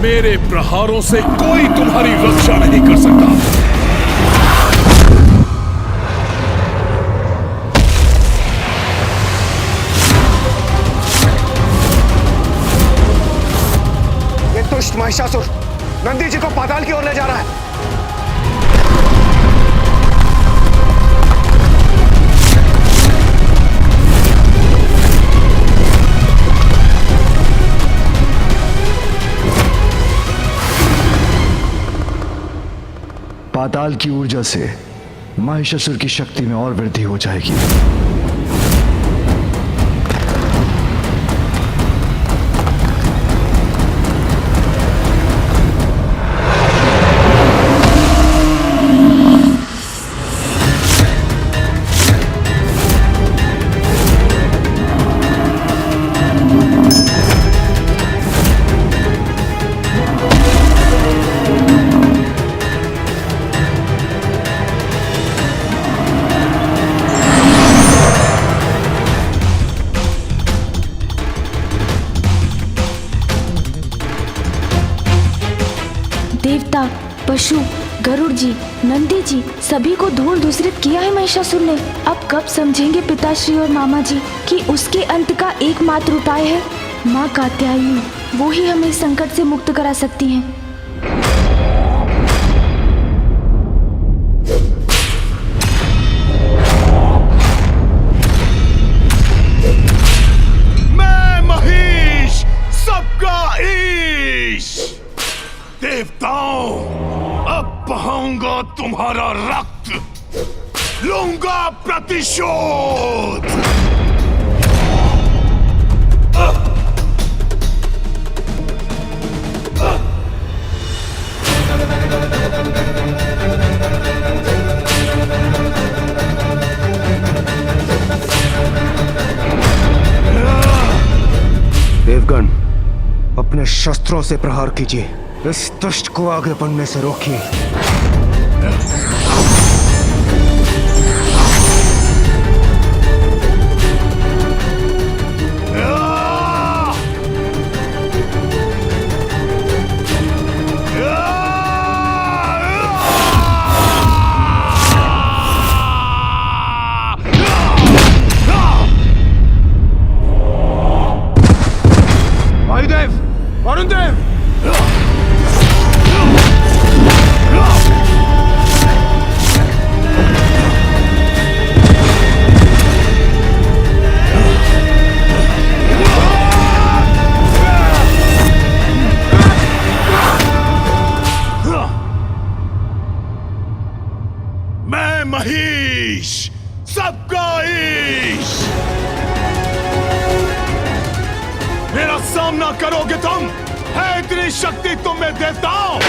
मेरे प्रहारों से कोई तुम्हारी रक्षा नहीं कर सकता। ये दुष्ट महिषासुर नंदी जी को पाताल की ओर ले जा रहा है। पाताल की ऊर्जा से महिषासुर की शक्ति में और वृद्धि हो जाएगी। देवता, पशु, गरुड़ जी, नंदी जी सभी को धूल दूसरित किया है महिषासुर ने। अब कब समझेंगे पिताश्री और मामा जी कि उसके अंत का एकमात्र उपाय है माँ कात्यायनी। वो ही हमें इस संकट से मुक्त करा सकती हैं। मैं महिष, सबका ईश। देवताओं, अब बहाऊंगा तुम्हारा रक्त, लूंगा प्रतिशोध। देवगण, अपने शस्त्रों से प्रहार कीजिए। इस दुष्ट को आगे बढ़ने से रोकिए। वायुदेव, वरुण देव, मैं महिष, सबका ईश। मेरा सामना करोगे तुम? है इतनी शक्ति तुम में देवताओं?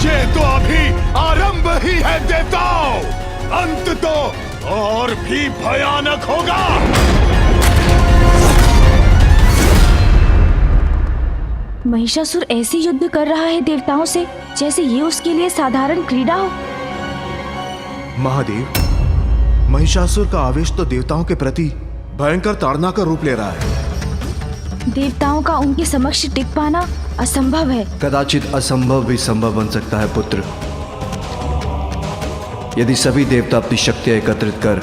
ये तो अभी आरंभ ही है देवताओं, अंत तो और भी भयानक होगा। महिषासुर ऐसे युद्ध कर रहा है देवताओं से जैसे ये उसके लिए साधारण क्रीड़ा हो। महादेव, महिषासुर का आवेश तो देवताओं के प्रति भयंकर ताड़ना का रूप ले रहा है। देवताओं का उनके समक्ष टिक पाना असंभव है। कदाचित असंभव भी संभव बन सकता है पुत्र, यदि सभी देवता अपनी शक्तियां एकत्रित कर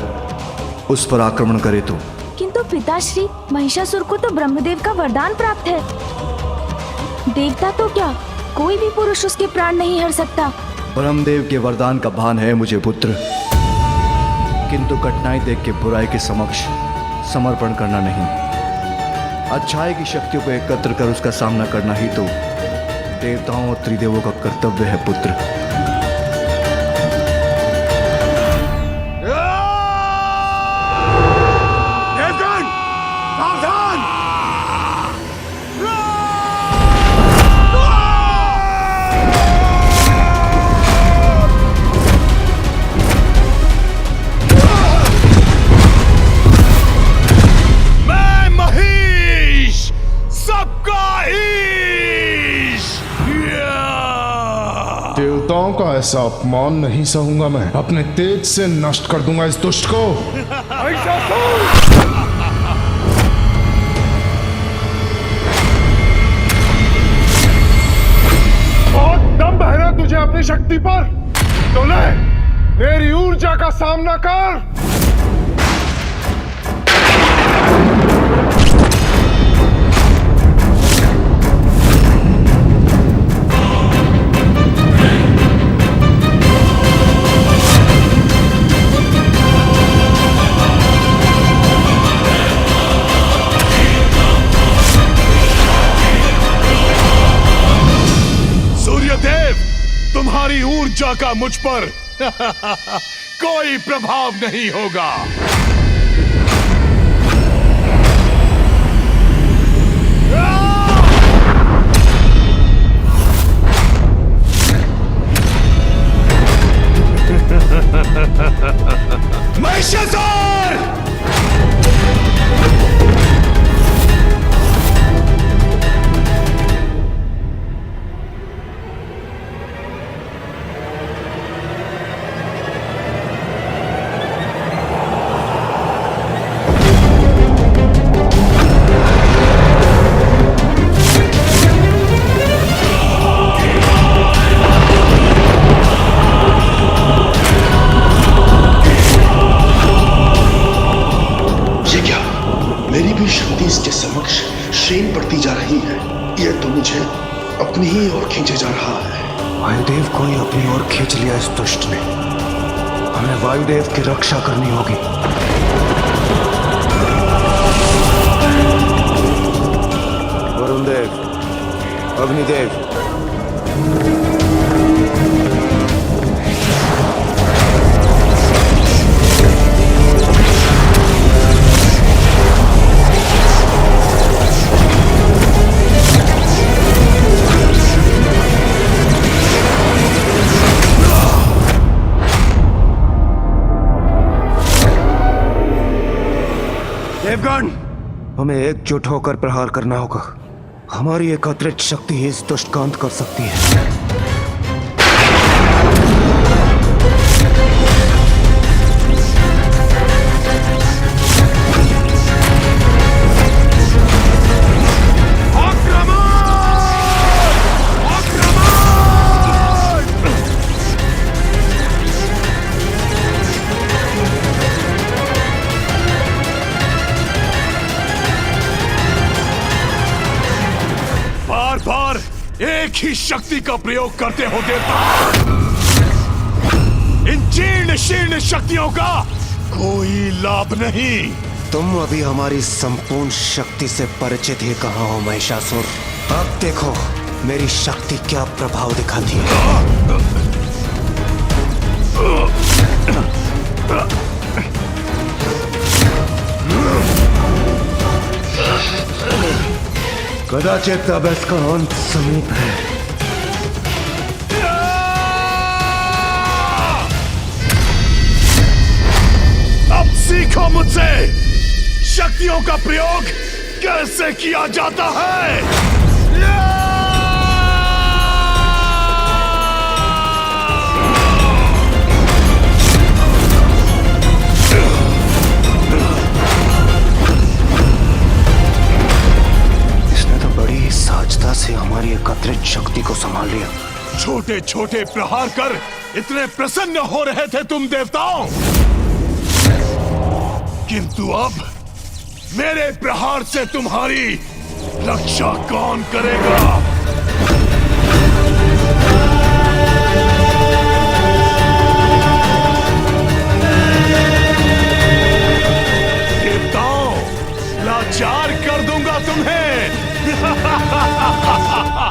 उस पर आक्रमण करे तो। किंतु पिताश्री, महिषासुर को तो ब्रह्मदेव का वरदान प्राप्त है। देवता तो क्या, कोई भी पुरुष उसके प्राण नहीं हर सकता। ब्रह्मदेव के वरदान का भान है मुझे पुत्र, किंतु कठिनाई देख के बुराई के समक्ष समर्पण करना नहीं, अच्छाई की शक्तियों को एकत्र कर उसका सामना करना ही तो देवताओं और त्रिदेवों का कर्तव्य है पुत्र। देवगण, सावधान! देवताओं का ऐसा अपमान नहीं सहूंगा मैं। अपने तेज से नष्ट कर दूंगा इस दुष्ट को। शक्ति पर, तो ले मेरी ऊर्जा का सामना कर। सूर्यदेव, तुम्हारी ऊर्जा का मुझ पर कोई प्रभाव नहीं होगा। महिषासुर! मेरी भी शक्ति इसके समक्ष क्षीण पड़ती जा रही है। यह तो मुझे अपनी ही ओर खींचे जा रहा है। वायुदेव को ही अपनी ओर खींच लिया इस दुष्ट ने। हमें वायुदेव की रक्षा करनी होगी। वरुण देव, अग्निदेव, देवगण, हमें एकजुट होकर प्रहार करना होगा। हमारी एकत्रित शक्ति ही इस दुष्ट का अंत कर सकती है। बार एक ही शक्ति का प्रयोग करते हो देवता। इन जीर्ण शीर्ण शक्तियों का कोई लाभ नहीं। तुम अभी हमारी संपूर्ण शक्ति से परिचित ही कहाँ हो महिषासुर। अब देखो मेरी शक्ति क्या प्रभाव दिखाती है। कदाचित अब इसका अंत समीप है। अब सीखो मुझसे शक्तियों का प्रयोग कैसे किया जाता है। सहजता से हमारी एकत्रित शक्ति को संभाल लिया। छोटे छोटे प्रहार कर इतने प्रसन्न हो रहे थे तुम देवताओं, किंतु अब मेरे प्रहार से तुम्हारी रक्षा कौन करेगा। देवताओं, लाचार कर दूंगा तुम्हें।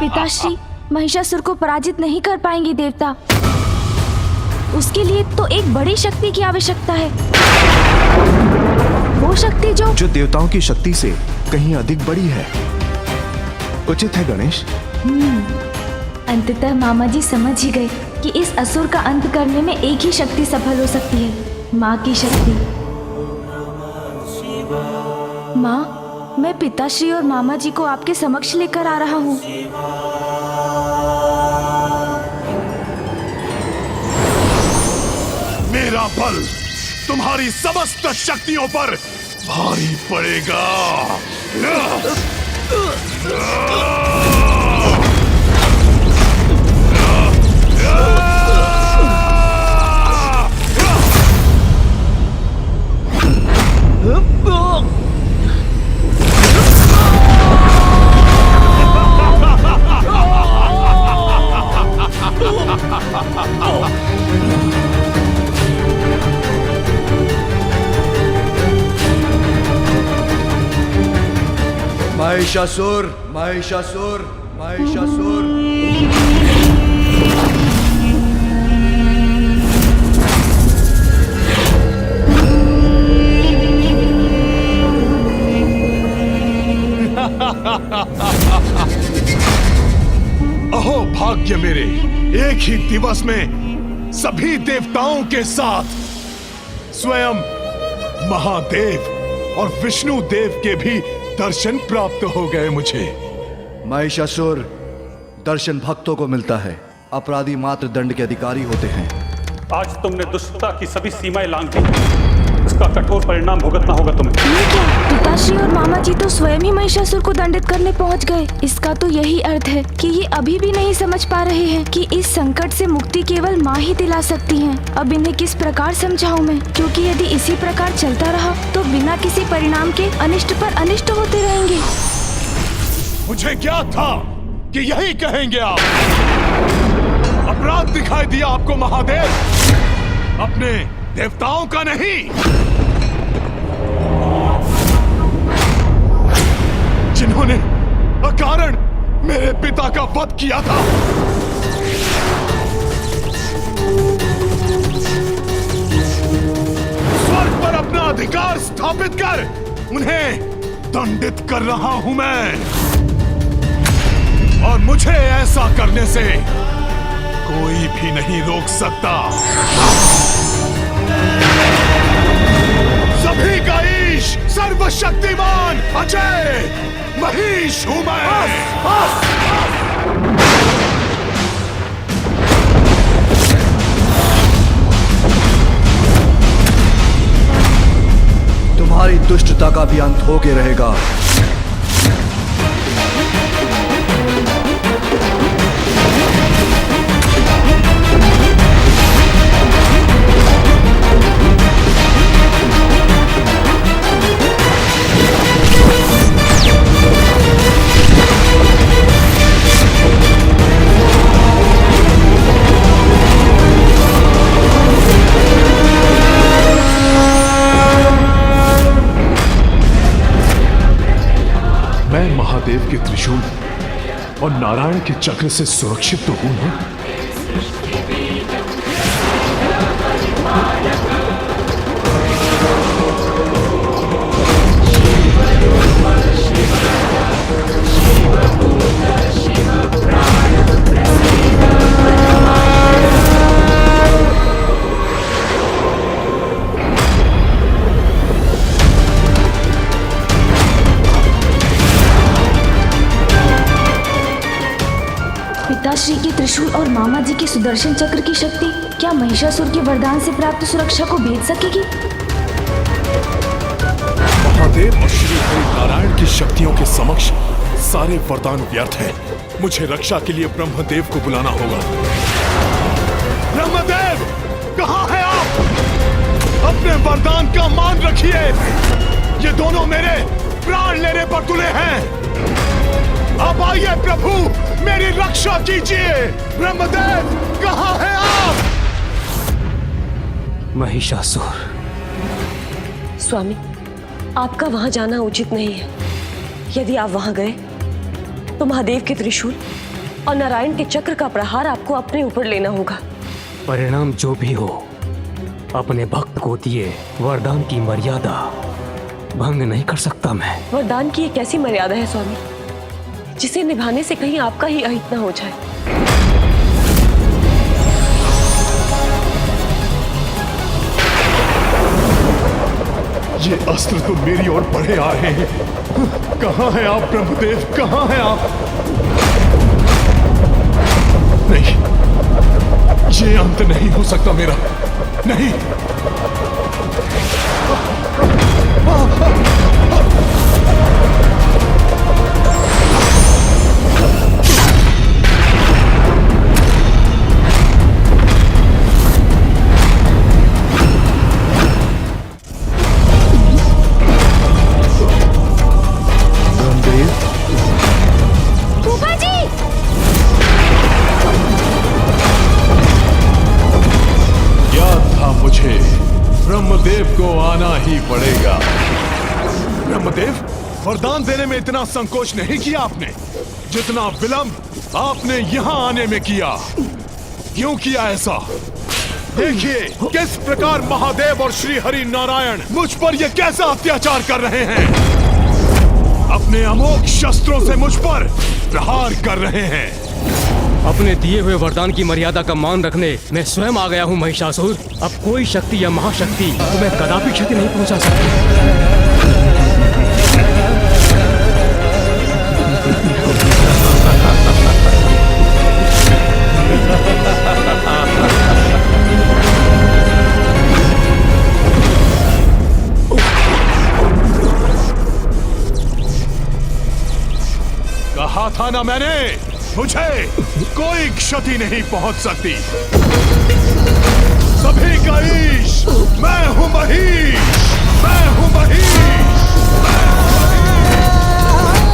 पिताश्री, महिषासुर को पराजित नहीं कर पाएंगे देवता। उसके लिए तो एक बड़ी शक्ति की आवश्यकता है। वो शक्ति जो देवताओं की शक्ति से कहीं अधिक बड़ी है। उचित है गणेश। अंततः मामा जी समझ ही गए कि इस असुर का अंत करने में एक ही शक्ति सफल हो सकती है, माँ की शक्ति। माँ, मैं पिताश्री और मामा जी को आपके समक्ष लेकर आ रहा हूँ। मेरा बल तुम्हारी समस्त शक्तियों पर भारी पड़ेगा। महिषासुर, महिषासुर, महिषासुर। अहो भाग्य मेरे, एक ही दिवस में सभी देवताओं के साथ स्वयं महादेव और विष्णु देव के भी दर्शन प्राप्त हो गए मुझे। महिषासुर, दर्शन भक्तों को मिलता है, अपराधी मात्र दंड के अधिकारी होते हैं। आज तुमने दुष्टता की सभी सीमाएं लांघ दी, उसका कठोर परिणाम भुगतना होगा तुम्हें। ये क्या? पिताश्री और मामा जी तो स्वयं ही महिषासुर को दंडित करने पहुंच गए। इसका तो यही अर्थ है कि ये अभी भी नहीं समझ पा रहे हैं कि इस संकट से मुक्ति केवल माँ ही दिला सकती हैं। अब इन्हें किस प्रकार समझाऊं मैं, क्योंकि यदि इसी प्रकार चलता रहा तो बिना किसी परिणाम के अनिष्ट पर अनिष्ट होते रहेंगे। मुझे क्या था कि यही कहेंगे आप। अपराध दिखाई दिया आपको महादेव, अपने देवताओं का नहीं। जिन्होंने अकारण मेरे पिता का वध किया था। स्वर्ग पर अपना अधिकार स्थापित कर उन्हें दंडित कर रहा हूं मैं, और मुझे ऐसा करने से कोई भी नहीं रोक सकता। सभी का ईश, सर्वशक्तिमान, अजय महिष हूं मैं। तुम्हारी दुष्टता का भी अंत होके रहेगा। मैं महादेव के त्रिशूल और नारायण के चक्र से सुरक्षित तो हूं ना? पिताश्री के त्रिशूल और मामा जी के सुदर्शन चक्र की शक्ति क्या महिषासुर के वरदान से प्राप्त सुरक्षा को भेद सकेगी? महादेव और श्री हरि नारायण की शक्तियों के समक्ष सारे वरदान व्यर्थ हैं। मुझे रक्षा के लिए ब्रह्मदेव को बुलाना होगा। ब्रह्मदेव, कहाँ हैं आप? अपने वरदान का मान रखिए। ये दोनों मेरे प्राण लेने पर तुले हैं। अब आइए प्रभु, मेरी रक्षा कीजिए। ब्रह्मदेव, कहाँ हैं आप? महिषासुर, स्वामी, आपका वहां जाना उचित नहीं है। यदि आप वहां गए तो महादेव के त्रिशूल और नारायण के चक्र का प्रहार आपको अपने ऊपर लेना होगा। परिणाम जो भी हो, अपने भक्त को दिए वरदान की मर्यादा भंग नहीं कर सकता मैं। वरदान की एक ऐसी मर्यादा है स्वामी, जिसे निभाने से कहीं आपका ही अहित न हो जाए। ये अस्त्र तो मेरी ओर बढ़े आ रहे हैं। कहाँ हैं आप ब्रह्मदेव, कहाँ हैं आप? नहीं, ये अंत नहीं हो सकता मेरा, नहीं। ब्रह्मदेव को आना ही पड़ेगा। ब्रह्मदेव, वरदान देने में इतना संकोच नहीं किया आपने जितना विलंब आपने यहाँ आने में किया। क्यों किया ऐसा? देखिए किस प्रकार महादेव और श्री हरि नारायण मुझ पर ये कैसा अत्याचार कर रहे हैं। अपने अमोघ शस्त्रों से मुझ पर प्रहार कर रहे हैं। अपने दिए हुए वरदान की मर्यादा का मान रखने मैं स्वयं आ गया हूँ महिषासुर। अब कोई शक्ति या महाशक्ति तुम्हें कदापि क्षति नहीं पहुंचा सकती। कहा था ना मैंने, मुझे कोई क्षति नहीं पहुंच सकती। सभी का ईश मैं हूं महीश, मैं हूं महीश, मैं हूं महीश।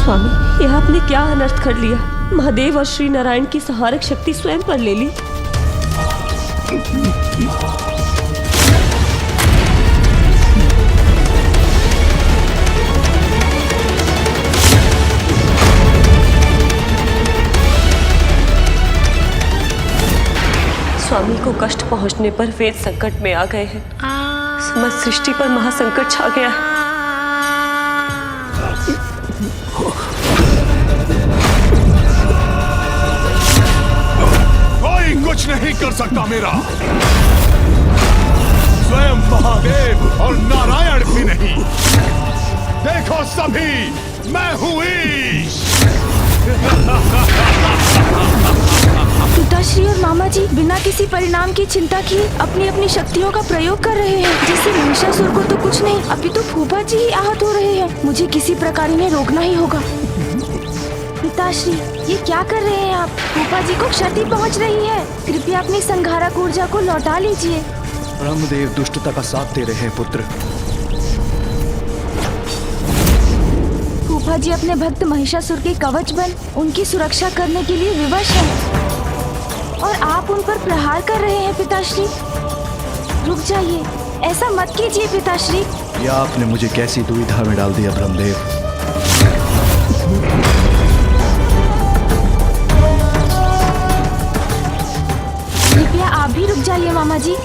स्वामी, यह आपने क्या अनर्थ कर लिया? महादेव और श्री नारायण की संहारक शक्ति स्वयं पर ले ली। स्वामी को कष्ट पहुंचने पर वेद संकट में आ गए हैं। समस्त सृष्टि पर महासंकट छा गया है। कोई कुछ नहीं कर सकता मेरा। स्वयं महादेव और नारायण भी नहीं। देखो सभी, मैं हूं ईश। पिताश्री और मामा जी बिना किसी परिणाम की चिंता किए अपनी अपनी शक्तियों का प्रयोग कर रहे हैं। जिससे महिषासुर को तो कुछ नहीं, अभी तो फूफा जी ही आहत हो रहे हैं। मुझे किसी प्रकार इन्हें रोकना ही होगा। पिताश्री, ये क्या कर रहे हैं आप? फूफा जी को क्षति पहुंच रही है। कृपया अपनी संघारक ऊर्जा को लौटा लीजिए। ब्रह्मदेव दुष्टता का साथ दे रहे हैं पुत्र। फूफा जी अपने भक्त महिषासुर के कवच बन उनकी सुरक्षा करने के लिए विवश हैं। और आप उन पर प्रहार कर रहे हैं पिताश्री। रुक जाइए, ऐसा मत कीजिए पिताश्री। या आपने मुझे कैसी दुविधा में डाल दिया ब्रह्मदेव। कृपया आप भी रुक जाइए मामा जी।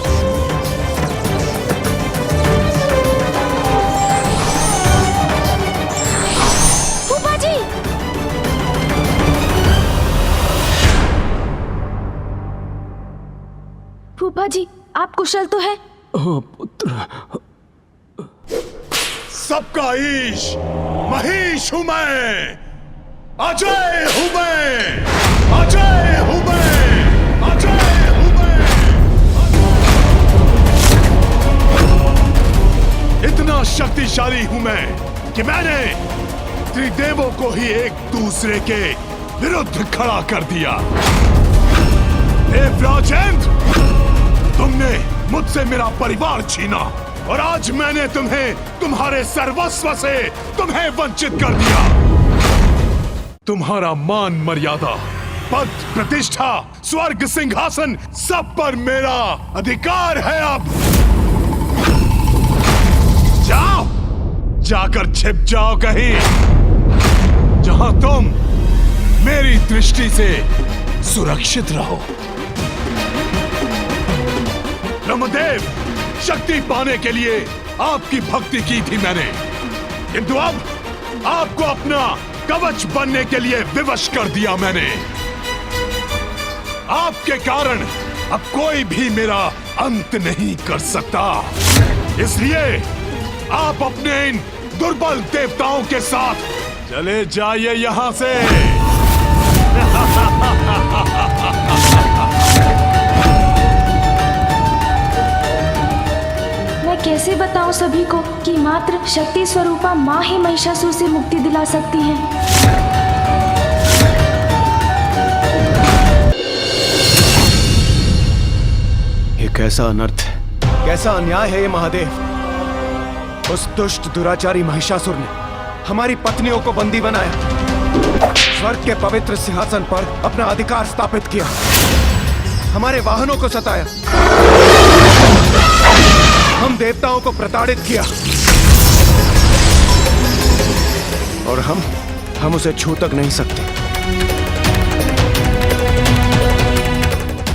फूफा जी, फूफा जी आप कुशल तो हैं? पुत्र, सबका ईश महीश हूं मैं। अजय हूं मैं, अजय हूं मैं, अजय हूं मैं। इतना शक्तिशाली हूं मैं कि मैंने त्रिदेवों को ही एक दूसरे के विरुद्ध खड़ा कर दिया। देवराजेंद्र, तुमने मुझसे मेरा परिवार छीना और आज मैंने तुम्हें तुम्हारे सर्वस्व से तुम्हें वंचित कर दिया। तुम्हारा मान मर्यादा, पद, प्रतिष्ठा, स्वर्ग, सिंहासन, सब पर मेरा अधिकार है। अब जाओ, जाकर छिप जाओ कहीं जहां तुम मेरी दृष्टि से सुरक्षित रहो। ब्रह्मदेव, शक्ति पाने के लिए आपकी भक्ति की थी मैंने, किंतु अब आपको अपना कवच बनने के लिए विवश कर दिया मैंने। आपके कारण अब कोई भी मेरा अंत नहीं कर सकता। इसलिए आप अपने इन दुर्बल देवताओं के साथ चले जाइए यहां से। मैं कैसे बताऊं सभी को कि मात्र शक्ति स्वरूपा माँ ही महिषासुर से मुक्ति दिला सकती हैं। ये कैसा अनर्थ है, कैसा अन्याय है ये महादेव। उस दुष्ट दुराचारी महिषासुर ने हमारी पत्नियों को बंदी बनाया, स्वर्ग के पवित्र सिंहासन पर अपना अधिकार स्थापित किया, हमारे वाहनों को सताया। हम देवताओं को प्रताड़ित किया और हम उसे छू तक नहीं सकते।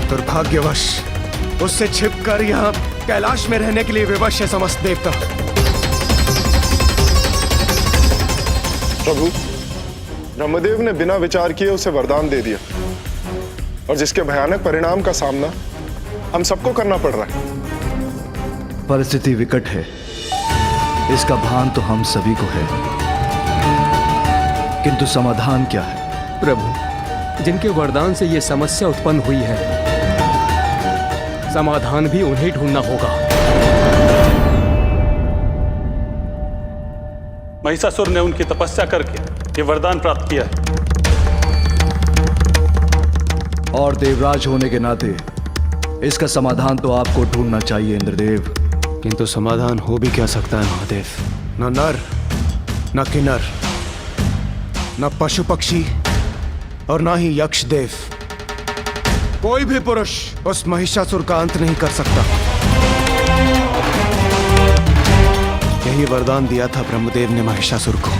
दुर्भाग्यवश उससे छिपकर यहाँ कैलाश में रहने के लिए विवश है समस्त देवता। प्रभु, ब्रह्मदेव ने बिना विचार किए उसे वरदान दे दिया और जिसके भयानक परिणाम का सामना हम सबको करना पड़ रहा है। परिस्थिति विकट है, इसका भान तो हम सभी को है, किंतु समाधान क्या है? प्रभु, जिनके वरदान से ये समस्या उत्पन्न हुई है, समाधान भी उन्हें ढूंढना होगा। महिषासुर ने उनकी तपस्या करके ये वरदान प्राप्त किया है और देवराज होने के नाते इसका समाधान तो आपको ढूंढना चाहिए इंद्रदेव। किंतु समाधान हो भी क्या सकता है महादेव? न नर, न किन्नर, न पशु पक्षी और न ही यक्ष देव, कोई भी पुरुष उस महिषासुर का अंत नहीं कर सकता। यही वरदान दिया था ब्रह्मदेव ने महिषासुर को।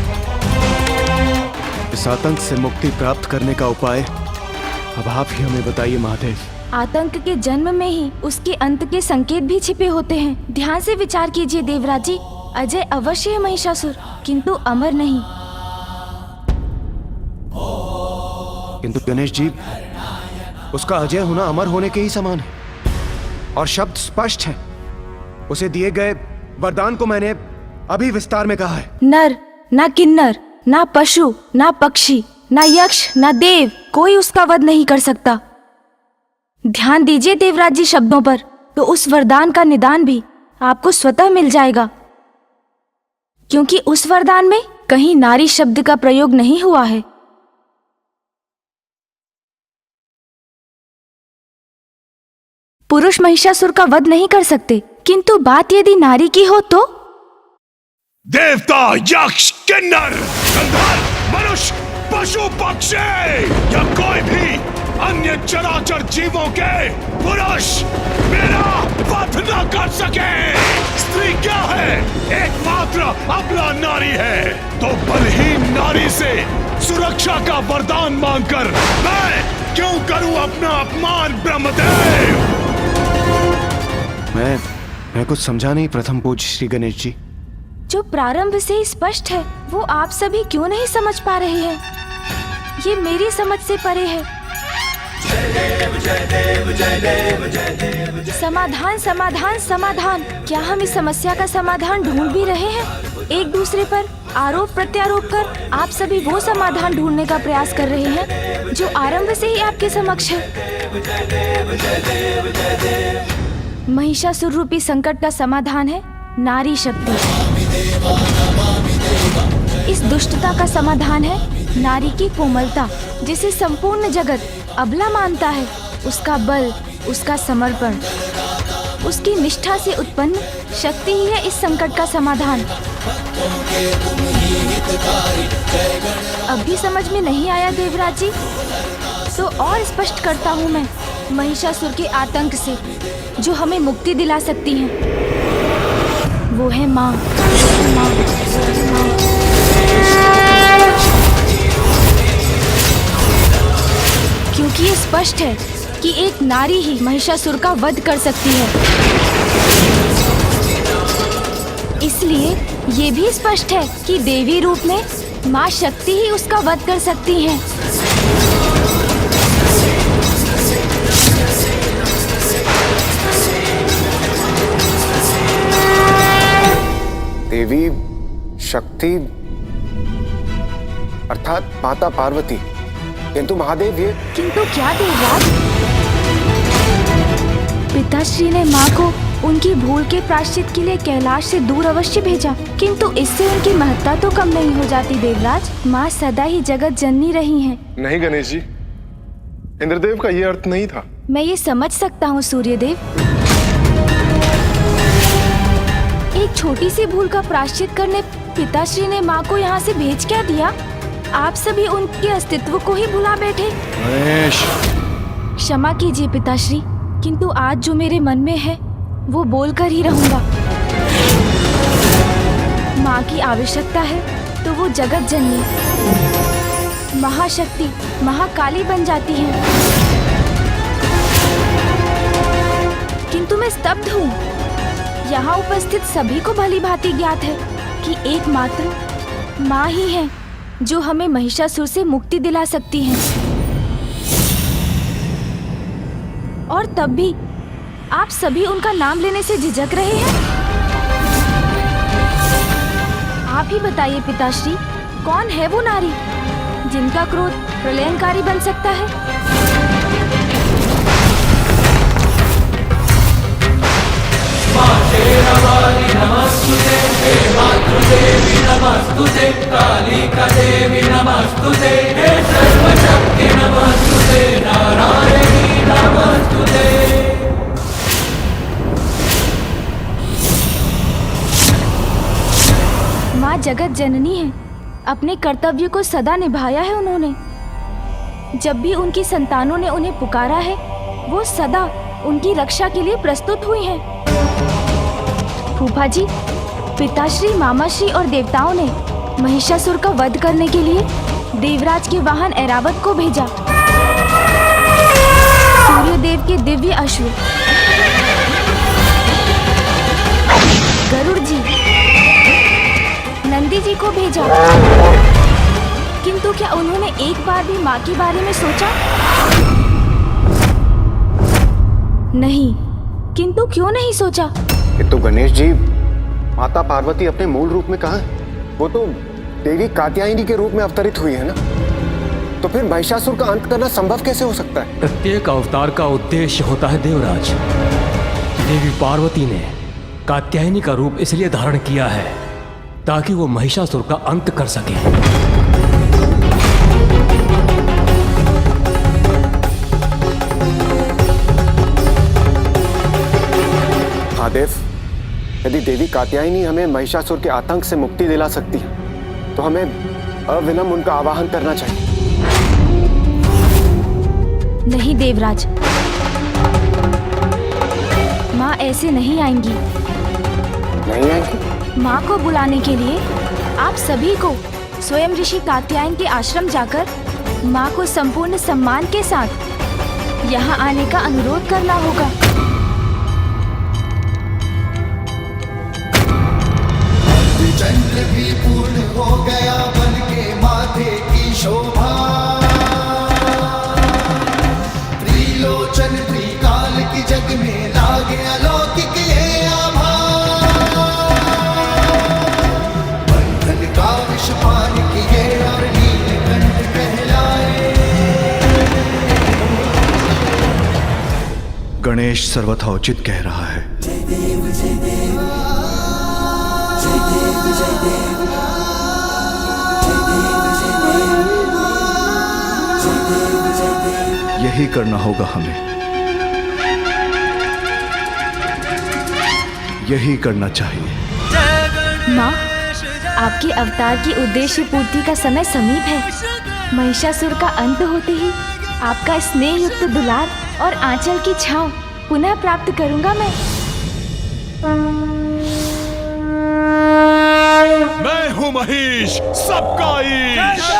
इस आतंक से मुक्ति प्राप्त करने का उपाय अब आप ही हमें बताइए महादेव। आतंक के जन्म में ही उसके अंत के संकेत भी छिपे होते हैं। ध्यान से विचार कीजिए देवराज जी। अजय अवश्य है महिषासुर, किंतु अमर नहीं। किंतु गणेश जी, उसका अजय होना अमर होने के ही समान है और शब्द स्पष्ट है। उसे दिए गए वरदान को मैंने अभी विस्तार में कहा है। नर, ना किन्नर, ना पशु, ना पक्षी, ना यक्ष, ना देव, कोई उसका वध नहीं कर सकता। ध्यान दीजिए देवराज जी शब्दों पर, तो उस वरदान का निदान भी आपको स्वतः मिल जाएगा, क्योंकि उस वरदान में कहीं नारी शब्द का प्रयोग नहीं हुआ है। पुरुष महिषासुर का वध नहीं कर सकते, किंतु बात यदि नारी की हो तो? देवता, यक्ष, किन्नर, गंधर्व, मनुष्य, पशु पक्षी या कोई भी अन्य चराचर जीवों के पुरुष मेरा वध न कर सके। स्त्री क्या है? एकमात्र अबला नारी है। तो बलहीन नारी से सुरक्षा का वरदान मांगकर मैं क्यों करूं अपना अपमान ब्रह्मदेव? मैं कुछ समझा नहीं प्रथम पूज्य श्री गणेश जी। जो प्रारंभ से ही स्पष्ट है वो आप सभी क्यों नहीं समझ पा रहे हैं? ये मेरी समझ से परे है। समाधान, समाधान, समाधान। क्या हम इस समस्या का समाधान ढूंढ भी रहे हैं? एक दूसरे पर आरोप प्रत्यारोप कर आप सभी वो समाधान ढूंढने का प्रयास कर रहे हैं जो आरंभ से ही आपके समक्ष है। महिषासुर रूपी संकट का समाधान है नारी शक्ति। इस दुष्टता का समाधान है नारी की कोमलता, जिसे संपूर्ण जगत अबला मानता है। उसका बल, उसका समर्पण, उसकी निष्ठा से उत्पन्न शक्ति ही है इस संकट का समाधान। अब भी समझ में नहीं आया देवराज जी? तो और स्पष्ट करता हूँ मैं। महिषासुर के आतंक से जो हमें मुक्ति दिला सकती है वो है माँ। क्योंकि ये स्पष्ट है कि एक नारी ही महिषासुर का वध कर सकती है, इसलिए ये भी स्पष्ट है कि देवी रूप में माँ शक्ति ही उसका वध कर सकती हैं। देवी शक्ति अर्थात माता पार्वती, किंतु महादेव ये किंतु क्या देवराज? पिताश्री ने माँ को उनकी भूल के प्रायश्चित के लिए कैलाश से दूर अवश्य भेजा, किंतु इससे उनकी महत्ता तो कम नहीं हो जाती देवराज। माँ सदा ही जगत जननी रही हैं। नहीं गणेश जी, इंद्रदेव का ये अर्थ नहीं था। मैं ये समझ सकता हूँ सूर्यदेव। एक छोटी सी भूल का प्रायश्चित करने पिताश्री ने माँ को यहाँ से भेज क्या दिया? आप सभी उनके अस्तित्व को ही भुला बैठे। क्षमा कीजिए पिताश्री, किंतु आज जो मेरे मन में है वो बोलकर ही रहूंगा। माँ की आवश्यकता है तो वो जगत जननी महाशक्ति महाकाली बन जाती हैं। किंतु मैं स्तब्ध हूँ। यहाँ उपस्थित सभी को भली भांति ज्ञात है कि एकमात्र माँ ही है जो हमें महिषासुर से मुक्ति दिला सकती हैं। और तब भी आप सभी उनका नाम लेने से झिझक रहे हैं। आप ही बताइए पिताश्री, कौन है वो नारी जिनका क्रोध प्रलयंकारी बन सकता है? माँ जगत जननी है। अपने कर्तव्य को सदा निभाया है उन्होंने। जब भी उनकी संतानों ने उन्हें पुकारा है, वो सदा उनकी रक्षा के लिए प्रस्तुत हुई हैं। फूफा जी, पिताश्री, मामाश्री और देवताओं ने महिषासुर का वध करने के लिए देवराज के वाहन ऐरावत को भेजा। सूर्यदेव के दिव्य अश्व गरुड़ जी, नंदी जी को भेजा। किंतु क्या उन्होंने एक बार भी माँ के बारे में सोचा? नहीं। किंतु क्यों नहीं सोचा? तो गणेश जी, माता पार्वती अपने मूल रूप में कहाँ है? वो तो देवी कात्यायनी के रूप में अवतरित हुई है ना। तो फिर महिषासुर का अंत करना संभव कैसे हो सकता है? प्रत्येक अवतार का उद्देश्य होता है देवराज। देवी पार्वती ने कात्यायनी का रूप इसलिए धारण किया है ताकि वो महिषासुर का अंत कर सके। महादेव, यदि देवी कात्यायनी हमें महिषासुर के आतंक से मुक्ति दिला सकती है तो हमें अविलंब उनका आवाहन करना चाहिए। नहीं देवराज, माँ ऐसे नहीं आएंगी। नहीं आएंगी? माँ को बुलाने के लिए आप सभी को स्वयं ऋषि कात्यायन के आश्रम जाकर माँ को संपूर्ण सम्मान के साथ यहाँ आने का अनुरोध करना होगा। चंद्र भी पूर्ण हो गया बन के माथे की शोभा। त्रिलोचन त्रिकाल की जग में लागे अलौकिक ये आभा। बंधन का विष पान किए और नीलकंठ कहलाए। गणेश सर्वथा उचित कह रहा है। यही करना होगा हमें, यही करना चाहिए। माँ, आपके अवतार की उद्देश्य पूर्ति का समय समीप है। महिषासुर का अंत होते ही आपका स्नेह युक्त दुलार और आंचल की छांव पुनः प्राप्त करूंगा मैं। मैं हूँ महिष, सबका ईश।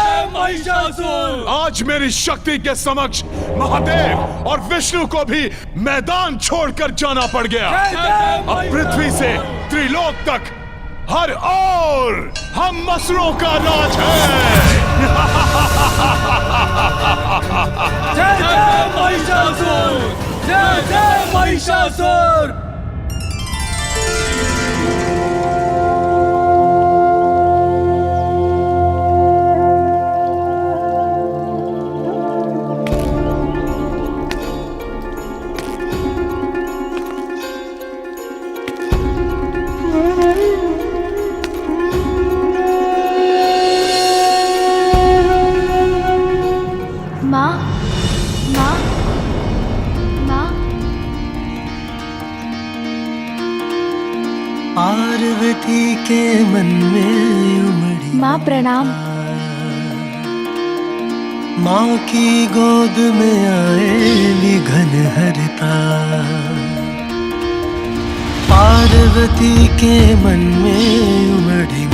आज मेरी शक्ति के समक्ष महादेव और विष्णु को भी मैदान छोड़कर जाना पड़ गया। अब पृथ्वी से त्रिलोक तक हर ओर हम मसरों का राज है। जय जय महिषासुर, जय जय महिषासुर। पार्वती के मन में उमड़ी माँ प्रणाम। माँ की गोद में आए विघन हरता। पार्वती के मन में उमड़ी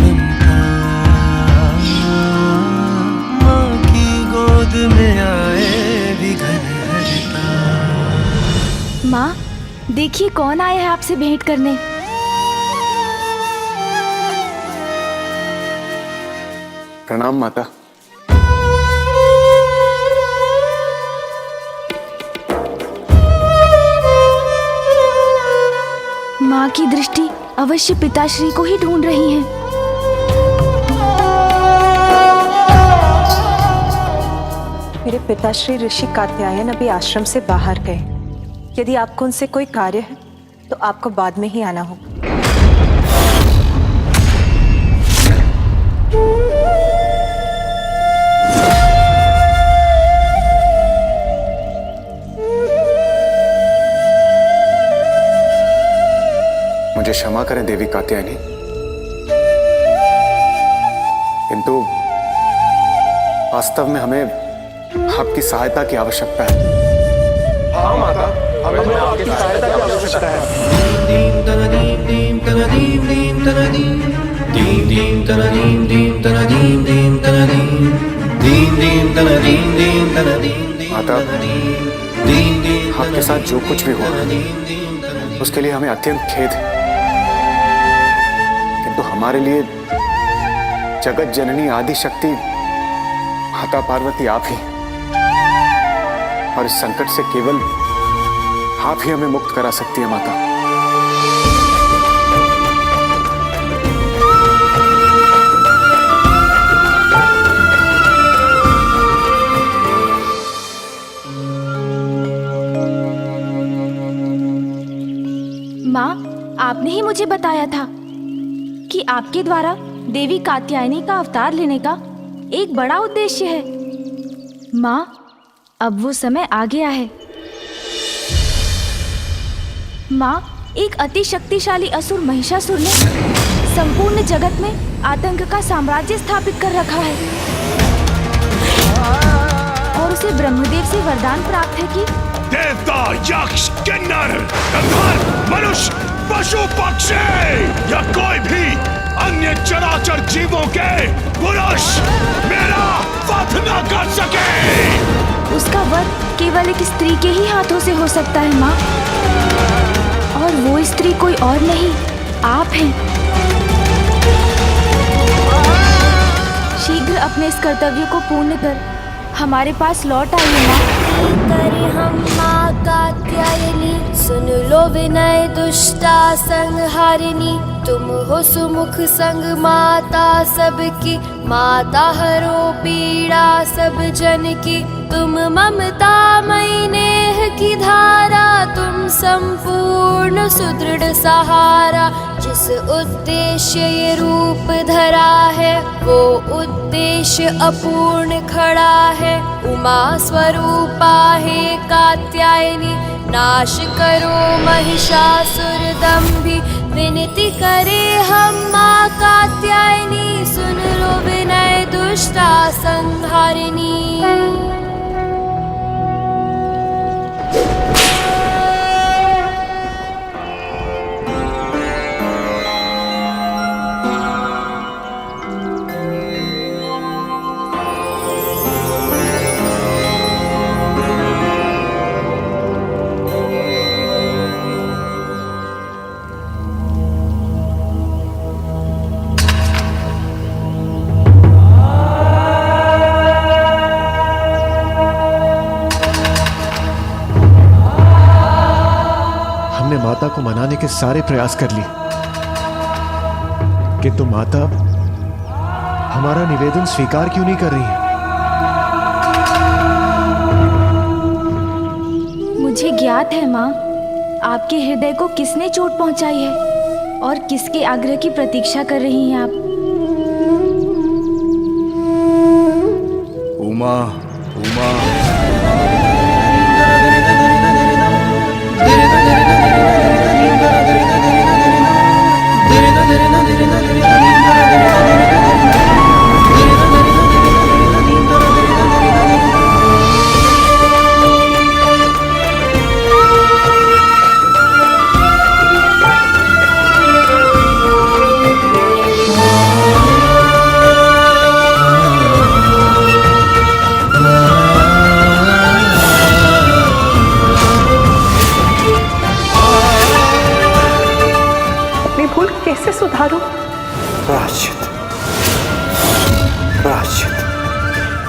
माँ, देखिए कौन आया है आपसे भेंट करने। प्रणाम माता। माँ की दृष्टि अवश्य पिताश्री को ही ढूंढ रही है। मेरे पिताश्री ऋषि कात्यायन अभी आश्रम से बाहर गए। यदि आपको उनसे कोई कार्य है तो आपको बाद में ही आना होगा। मुझे क्षमा करें देवी कात्यायनी, किंतु वास्तव में हमें आपकी सहायता की आवश्यकता है। हाँ माता, हमें आपकी सहायता की आवश्यकता है। माता, आपके साथ जो कुछ भी हुआ उसके लिए हमें अत्यंत खेद है, किंतु हमारे लिए जगत जननी आदि शक्ति माता पार्वती आप ही, और इस संकट से केवल आप ही हमें मुक्त करा सकती है माता। माँ, आपने ही मुझे बताया था कि आपके द्वारा देवी कात्यायनी का अवतार लेने का एक बड़ा उद्देश्य है। माँ, अब वो समय आ गया है। माँ, एक अति शक्तिशाली असुर महिषासुर ने संपूर्ण जगत में आतंक का साम्राज्य स्थापित कर रखा है और उसे ब्रह्मदेव से वरदान प्राप्त है कि देवता, यक्ष, किन्नर, गंधर्व, मनुष्य, पशु, पक्षी या कोई भी अन्य चराचर जीवों के पुरुष मेरा वध न कर सके। उसका वध केवल एक स्त्री के ही हाथों से हो सकता है माँ, और वो स्त्री कोई और नहीं, आप हैं। शीघ्र अपने इस कर्तव्य को पूर्ण कर हमारे पास लौट आइए माँ। करे हम माँ कात्यायनी, सुन लो विनय दुष्टा संहारिणी। तुम हो सुमुख संग माता सबकी, माता हरो पीड़ा सब जन की। तुम ममता मई नेह की धारा, तुम संपूर्ण सुदृढ़ सहारा। जिस उद्देश्य ये रूप धरा है, वो उद्देश्य अपूर्ण खड़ा है। उमा स्वरूपा हे कात्यायनी, नाश करो महिषासुर दंभी। विनती करे हम माँ कात्यायनी, सुन लो विनय दुष्टा संहारिणी। माता को मनाने के सारे प्रयास कर लिए, किंतु माता हमारा निवेदन स्वीकार क्यों नहीं कर रही है? मुझे ज्ञात है माँ, आपके हृदय को किसने चोट पहुंचाई है और किसके आग्रह की प्रतीक्षा कर रही हैं आप। उमा, उमा।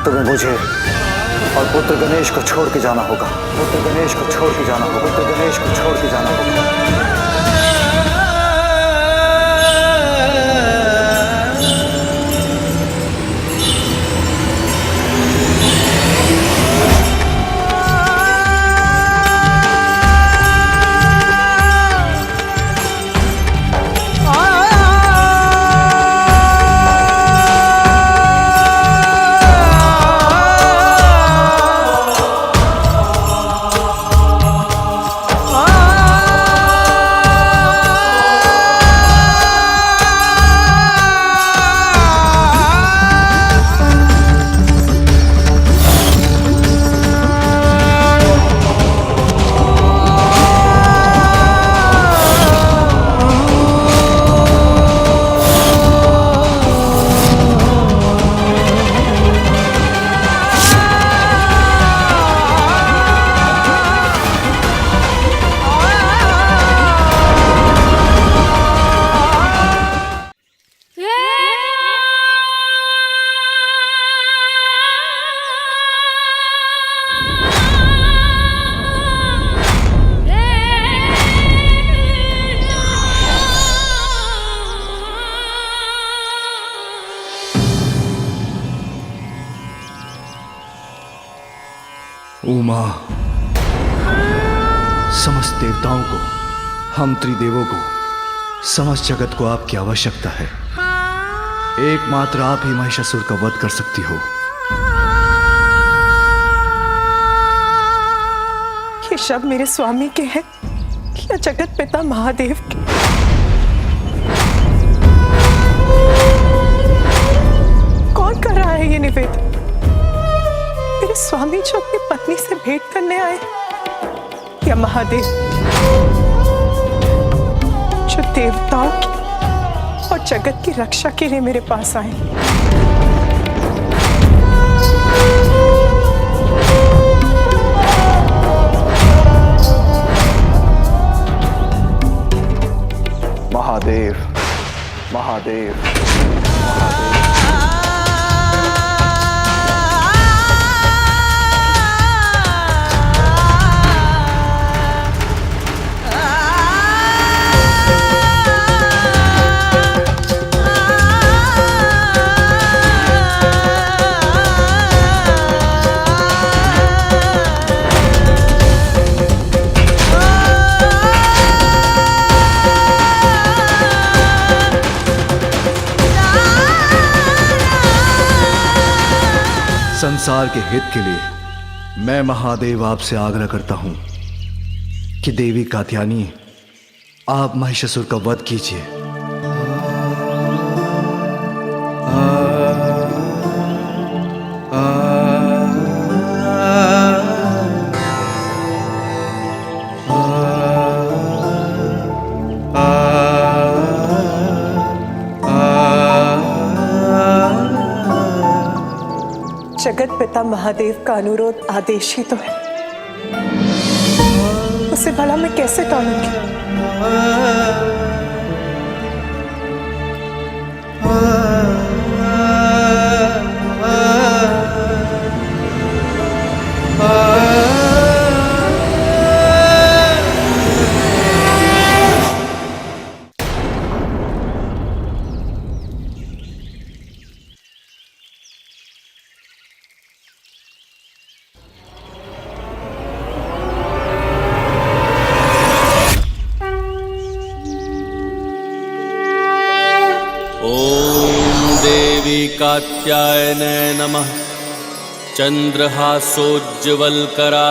तो मैं मुझे और पुत्र गणेश को छोड़ के जाना होगा। पुत्र गणेश को छोड़ के जाना होगा। पुत्र गणेश को छोड़ के जाना होगा। उमा, समस्त देवताओं को, हम त्रिदेवों को, समस्त जगत को आपकी आवश्यकता है। एकमात्र आप ही महिषासुर का वध कर सकती हो। ये शब्द मेरे स्वामी के हैं या जगत पिता महादेव के? कौन कर रहा है ये निवेदन? मेरे स्वामी जो अपनी पत्नी से भेंट करने आए, या महादेव जो देवताओं की और जगत की रक्षा के लिए मेरे पास आए? महादेव, महादेव, महादेव। संसार के हित के लिए मैं महादेव आपसे आग्रह करता हूं कि देवी कात्यायनी, आप महिषासुर का वध कीजिए। जगत पिता महादेव का अनुरोध आदेश ही तो है, उसे भला मैं कैसे टालूंगी? कात्यायने नमः। चंद्रहासोज्ज्वलकरा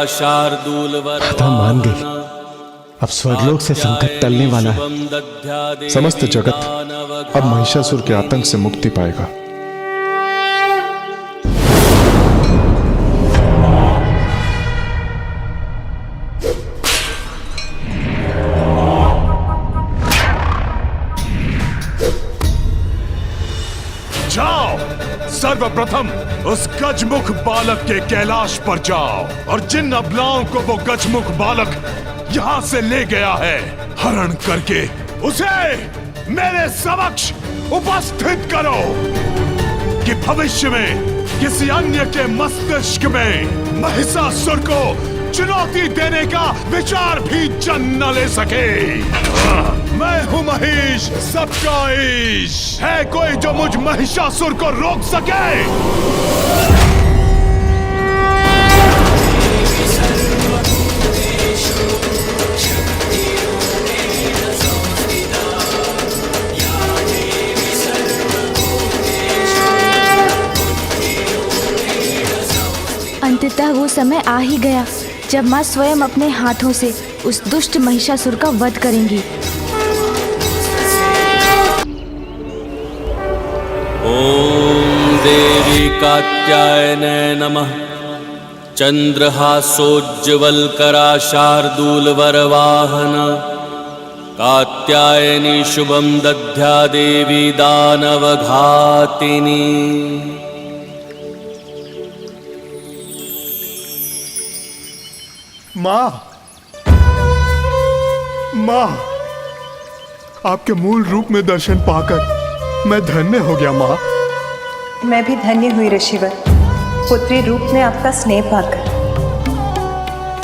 शार्दूलवर। कथा मान गई। अब स्वर्गलोक से संकट टलने वाला है। समस्त जगत अब महिषासुर के आतंक से मुक्ति पाएगा। जाओ, सर्वप्रथम उस गजमुख बालक के कैलाश पर जाओ और जिन अबलाओं को वो गजमुख बालक यहां से ले गया है, हरण करके उसे मेरे समक्ष उपस्थित करो कि भविष्य में किसी अन्य के मस्तिष्क में महिषासुर को चुनौती देने का विचार भी जन्म न ले सके। मैं हूँ महिष, सबका ईश। है कोई जो मुझ महिषासुर को रोक सके? अंततः वो समय आ ही गया जब माँ स्वयं अपने हाथों से उस दुष्ट महिषासुर का वध करेंगी। ओम देवी कात्यायने नमः। चंद्रहासोज्ज्वलकरा शार्दूलवरवाहन कात्यायनी शुभम दध्या देवी दानवघातिनी। माँ, माँ, आपके मूल रूप में दर्शन पाकर मैं धन्य हो गया माँ। मैं भी धन्य हुई ऋषिवर, पुत्री रूप में आपका स्नेह पाकर।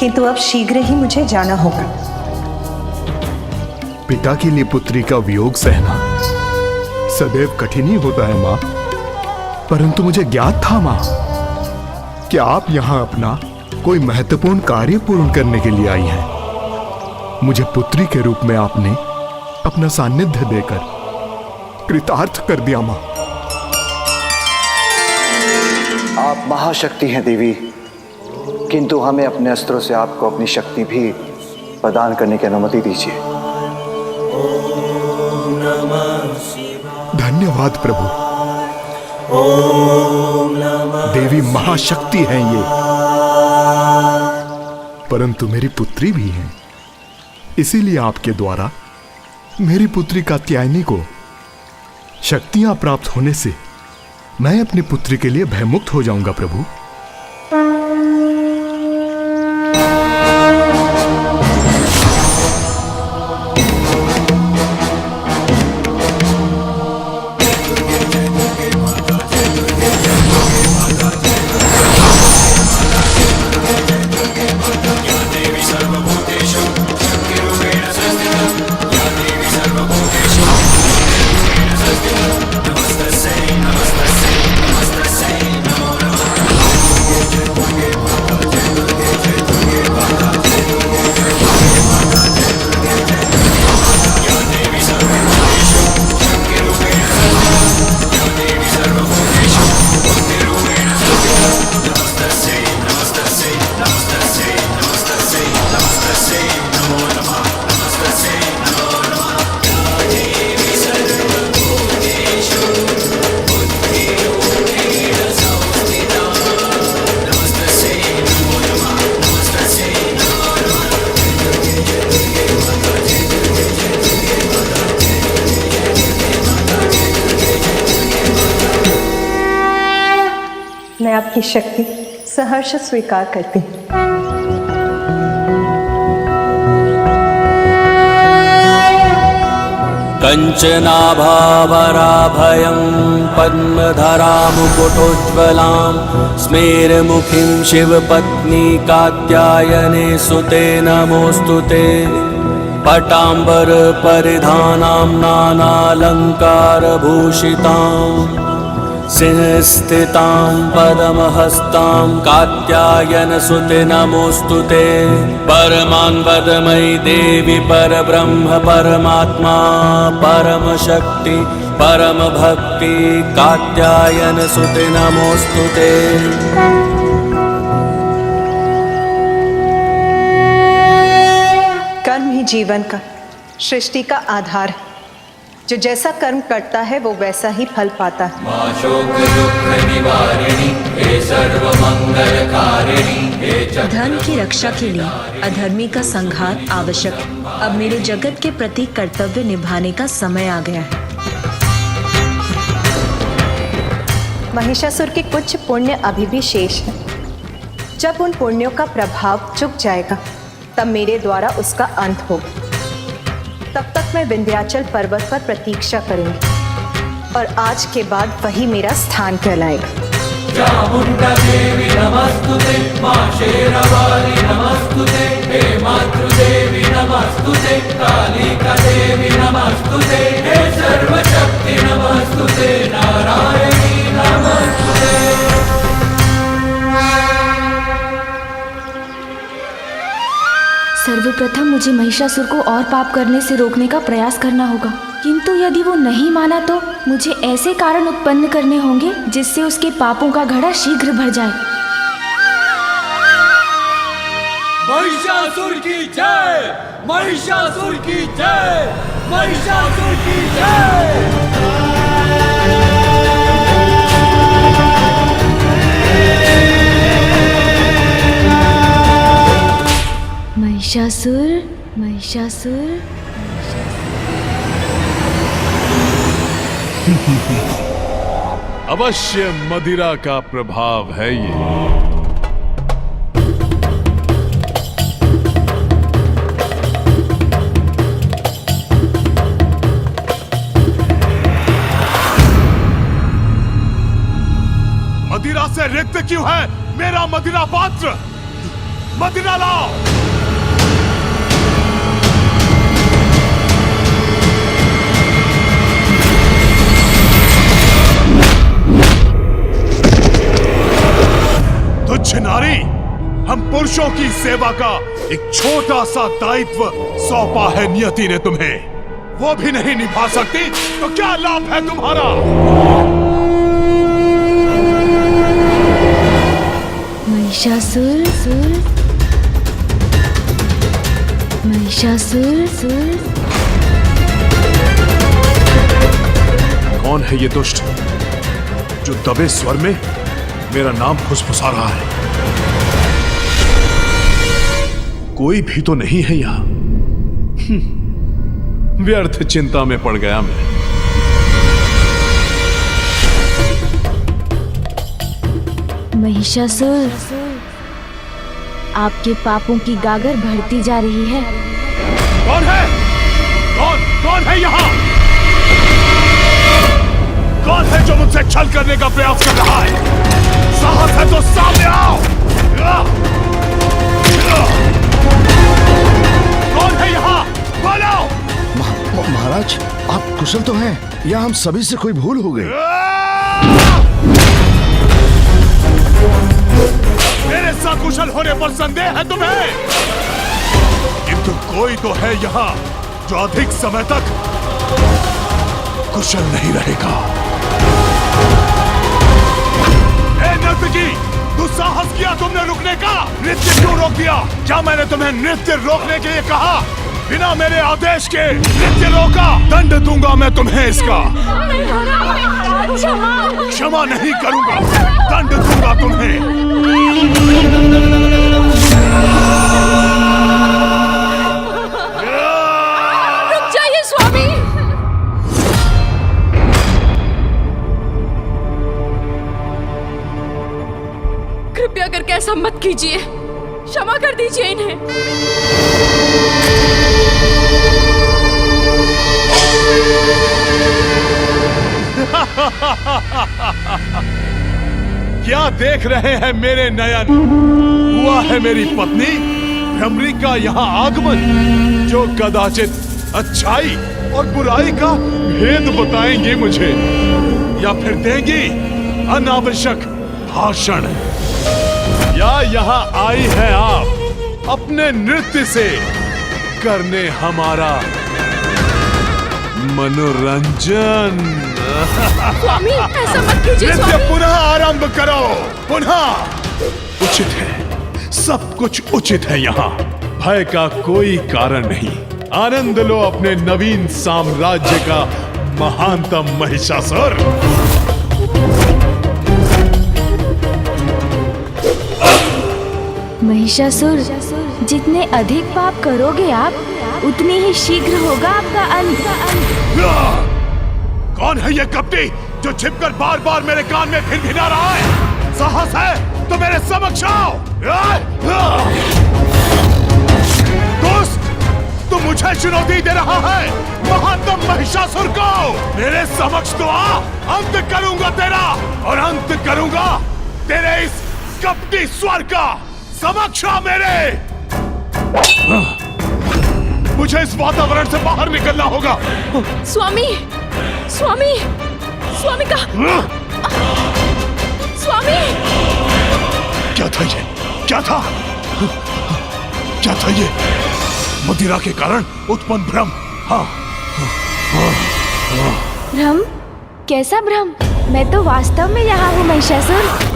किंतु अब शीघ्र ही मुझे जाना होगा। पिता के लिए पुत्री का वियोग सहना सदैव कठिन ही होता है माँ, परंतु मुझे ज्ञात था माँ कि आप यहाँ अपना कोई महत्वपूर्ण कार्य पूर्ण करने के लिए आई हैं। मुझे पुत्री के रूप में आपने अपना सानिध्य देकर कृतार्थ कर दिया माँ। आप महाशक्ति हैं देवी, किंतु हमें अपने अस्त्रों से आपको अपनी शक्ति भी प्रदान करने की अनुमति दीजिए। धन्यवाद प्रभु। देवी महाशक्ति हैं ये, परंतु मेरी पुत्री भी हैं। इसीलिए आपके द्वारा मेरी पुत्री कात्यायनी को शक्तियां प्राप्त होने से मैं अपनी पुत्री के लिए भयमुक्त हो जाऊंगा प्रभु। मैं आपकी शक्ति सहर्ष स्वीकार करती हूँ। कंचनाभावराभयं पद्मधरामुकुटोज्ज्वलां स्मेरमुखीं शिवपत्नी कात्यायने सुते नमोऽस्तुते। पटाम्बर परिधानां नानालङ्कारभूषितां सिंहस्थितां पद्महस्तां कात्यायनसुते नमोऽस्तुते। परमान्वदमयी देवी परब्रह्म परमात्मा परमशक्ति परमभक्ति कात्यायनसुते नमोऽस्तुते। कर्म ही जीवन का, सृष्टि का आधार है। जो जैसा कर्म करता है वो वैसा ही फल पाता है। धर्म की रक्षा के लिए अधर्मी का संहार आवश्यक है। अब मेरे जगत के प्रति कर्तव्य निभाने का समय आ गया है। महिषासुर के कुछ पुण्य अभी भी शेष है। जब उन पुण्यों का प्रभाव चुक जाएगा तब मेरे द्वारा उसका अंत होगा। तब तक मैं विंध्याचल पर्वत पर प्रतीक्षा करूंगी और आज के बाद वही मेरा स्थान कहलाएगा। चामुंडा देवी नमस्तुते, मां शेरवाली नमस्तुते, हे मातृदेवी नमस्तुते, कालिका देवी नमस्तुते, हे सर्वशक्ति नमस्तुते, नारायणी नमस्तुते। सर्वप्रथम मुझे महिषासुर को और पाप करने से रोकने का प्रयास करना होगा, किंतु यदि वो नहीं माना तो मुझे ऐसे कारण उत्पन्न करने होंगे जिससे उसके पापों का घड़ा शीघ्र भर जाए। महिषासुर की जय, महिषासुर की जय, महिषासुर की जय। महिषासुर, महिषासुर, अवश्य मदिरा का प्रभाव है ये। मदिरा से रिक्त क्यों है मेरा मदिरा पात्र? मदिरा लाओ। तुच्छ नारी, हम पुरुषों की सेवा का एक छोटा सा दायित्व सौंपा है नियति ने तुम्हें, वो भी नहीं निभा सकती तो क्या लाभ है तुम्हारा? महिषासुर, महिषासुर, कौन है ये दुष्ट जो दबे स्वर में मेरा नाम फुसफुसा रहा है? कोई भी तो नहीं है यहां। व्यर्थ चिंता में पड़ गया मैं। महिषासुर, आपके पापों की गागर बढ़ती जा रही है। कौन है? कौन है यहाँ? कौन है जो मुझसे छल करने का प्रयास कर रहा है? साहस है तो सामने आओ। कौन है यहाँ? बोलो। महाराज, आप कुशल तो हैं या हम सभी से कोई भूल हो गई? मेरे सकुशल होने पर संदेह है तुम्हें? किंतु कोई तो है यहाँ जो अधिक समय तक कुशल नहीं रहेगा। नर्तकी, दुस्साहस किया तुमने रुकने का? नृत्य क्यों रोक दिया? क्या मैंने तुम्हें नृत्य रोकने के लिए कहा? बिना मेरे आदेश के नृत्य रोका, दंड दूंगा मैं तुम्हें इसका। क्षमा नहीं करूंगा, दंड दूंगा तुम्हें। रुक जाइए स्वामी। कृपया करके ऐसा मत कीजिए, क्षमा कर दीजिए इन्हें। क्या देख रहे हैं मेरे नयन? हुआ है मेरी पत्नी भ्रमरी का यहाँ आगमन, जो कदाचित अच्छाई और बुराई का भेद बताएंगे मुझे, या फिर देंगी अनावश्यक भाषण। या यहाँ आई हैं आप अपने नृत्य से करने हमारा मनोरंजन। स्वामी, ऐसा मत कीजिए नृत्य स्वामी। पुनः आरंभ करो, पुनः। उचित है, सब कुछ उचित है यहाँ, भय का कोई कारण नहीं। आनंद लो अपने नवीन साम्राज्य का महानतम महिषासुर। महिषासुर, जितने अधिक पाप करोगे आप, उतनी ही शीघ्र होगा आपका अंत। कौन है ये कपटी जो छिपकर बार बार मेरे कान में भिनभिना रहा है? साहस है तो मेरे समक्ष आओ। दोस्त, तू मुझे चुनौती दे रहा है? महानतम महिषासुर को मेरे समक्ष तो आ, अंत करूंगा तेरा, और अंत करूंगा तेरे इस कपटी स्वर का समक्ष आ मेरे। मुझे इस वातावरण से बाहर निकलना होगा। स्वामी, स्वामी, स्वामी का स्वामी। क्या था ये? क्या था? क्या था ये? मदिरा के कारण उत्पन्न भ्रम। हाँ, भ्रम? कैसा भ्रम? मैं तो वास्तव में यहाँ हूँ महिषासुर।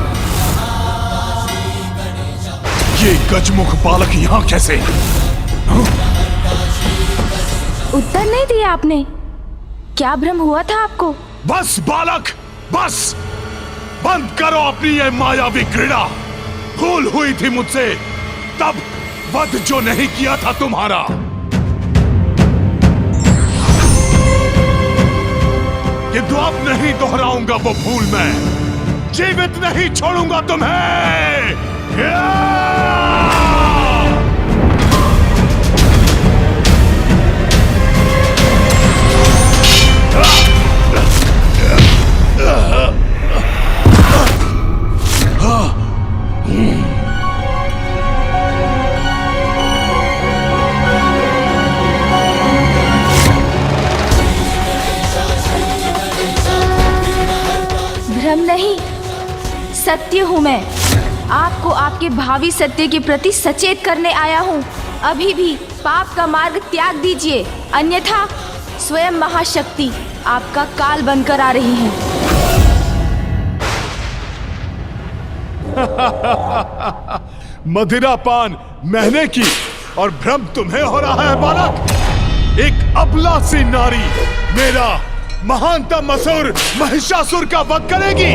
ये गजमुख बालक यहाँ कैसे? उत्तर नहीं दिया आपने। क्या भ्रम हुआ था आपको? बस बालक, बस बंद करो अपनी ये मायावी क्रीड़ा। भूल हुई थी मुझसे तब वध जो नहीं किया था तुम्हारा। किंतु अब नहीं दोहराऊंगा वो भूल मैं। जीवित नहीं छोड़ूंगा तुम्हें। भ्रम नहीं, सत्य हूँ मैं। आपको आपके भावी सत्य के प्रति सचेत करने आया हूँ। अभी भी पाप का मार्ग त्याग दीजिए, अन्यथा स्वयं महाशक्ति आपका काल बनकर आ रही है। मदिरा पान मैंने की और भ्रम तुम्हें हो रहा है बालक। एक अबला सी नारी मेरा महानतम असुर महिषासुर का वध करेगी।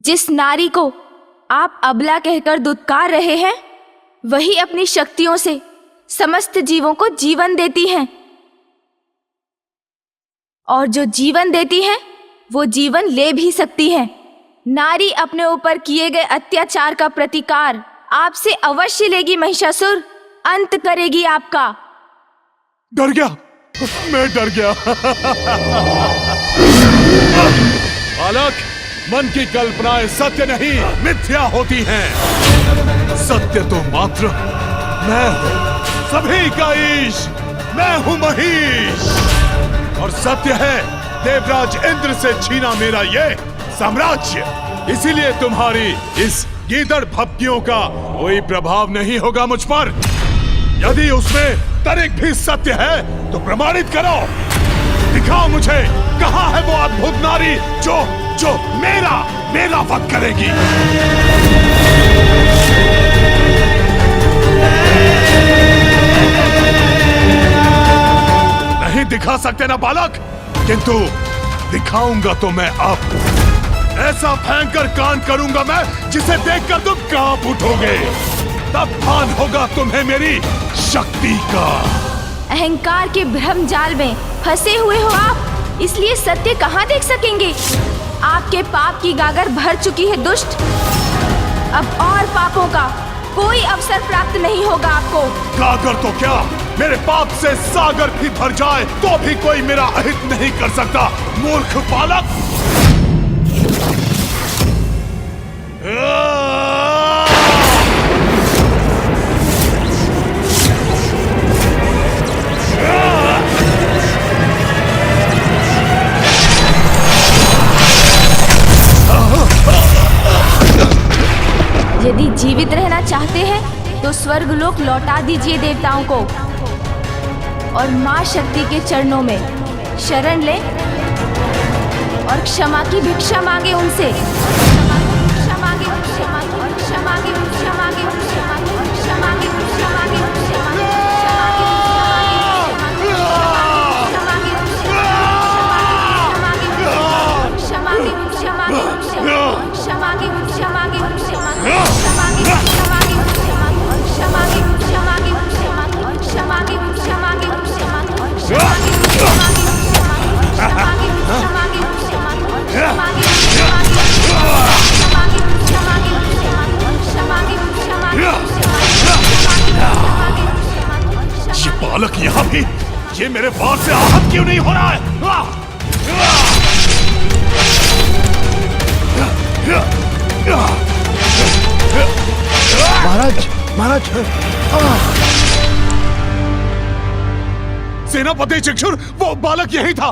जिस नारी को आप अबला कहकर दुत्कार रहे हैं, वही अपनी शक्तियों से समस्त जीवों को जीवन देती हैं। और जो जीवन देती हैं, वो जीवन ले भी सकती हैं। नारी अपने ऊपर किए गए अत्याचार का प्रतिकार आपसे अवश्य लेगी महिषासुर। अंत करेगी आपका। डर गया, मैं डर गया। बालक, मन की कल्पनाएं सत्य नहीं मिथ्या होती हैं। सत्य तो मात्र मैं हूं, सभी का ईश। मैं हूं महिष। और सत्य है देवराज इंद्र से छीना मेरा ये साम्राज्य। इसीलिए तुम्हारी इस गीदड़ भपकियों का कोई प्रभाव नहीं होगा मुझ पर। यदि उसमें तनिक भी सत्य है तो प्रमाणित करो। दिखाओ मुझे कहां है वो अद्भुत नारी जो मेरा वध करेगी। नहीं दिखा सकते ना बालक, किंतु दिखाऊंगा तो मैं अब। ऐसा भयंकर कांड करूंगा मैं जिसे देखकर तुम कांप उठोगे। तब भान होगा तुम्हें मेरी शक्ति का। अहंकार के भ्रम जाल में फंसे हुए हो आप, इसलिए सत्य कहाँ देख सकेंगे। आपके पाप की गागर भर चुकी है दुष्ट। अब और पापों का कोई अवसर प्राप्त नहीं होगा आपको। गागर तो क्या, मेरे पाप से सागर भी भर जाए तो भी कोई मेरा अहित नहीं कर सकता। मूर्ख बालक। यदि जीवित रहना चाहते हैं तो स्वर्गलोक लौटा दीजिए देवताओं को और मां शक्ति के चरणों में शरण लें और क्षमा की भिक्षा मांगे उनसे। ये बालक यहाँ भी, ये मेरे वार से आहत क्यों नहीं हो रहा है? महाराज। सेनापति चक्षुर, वो बालक यही था,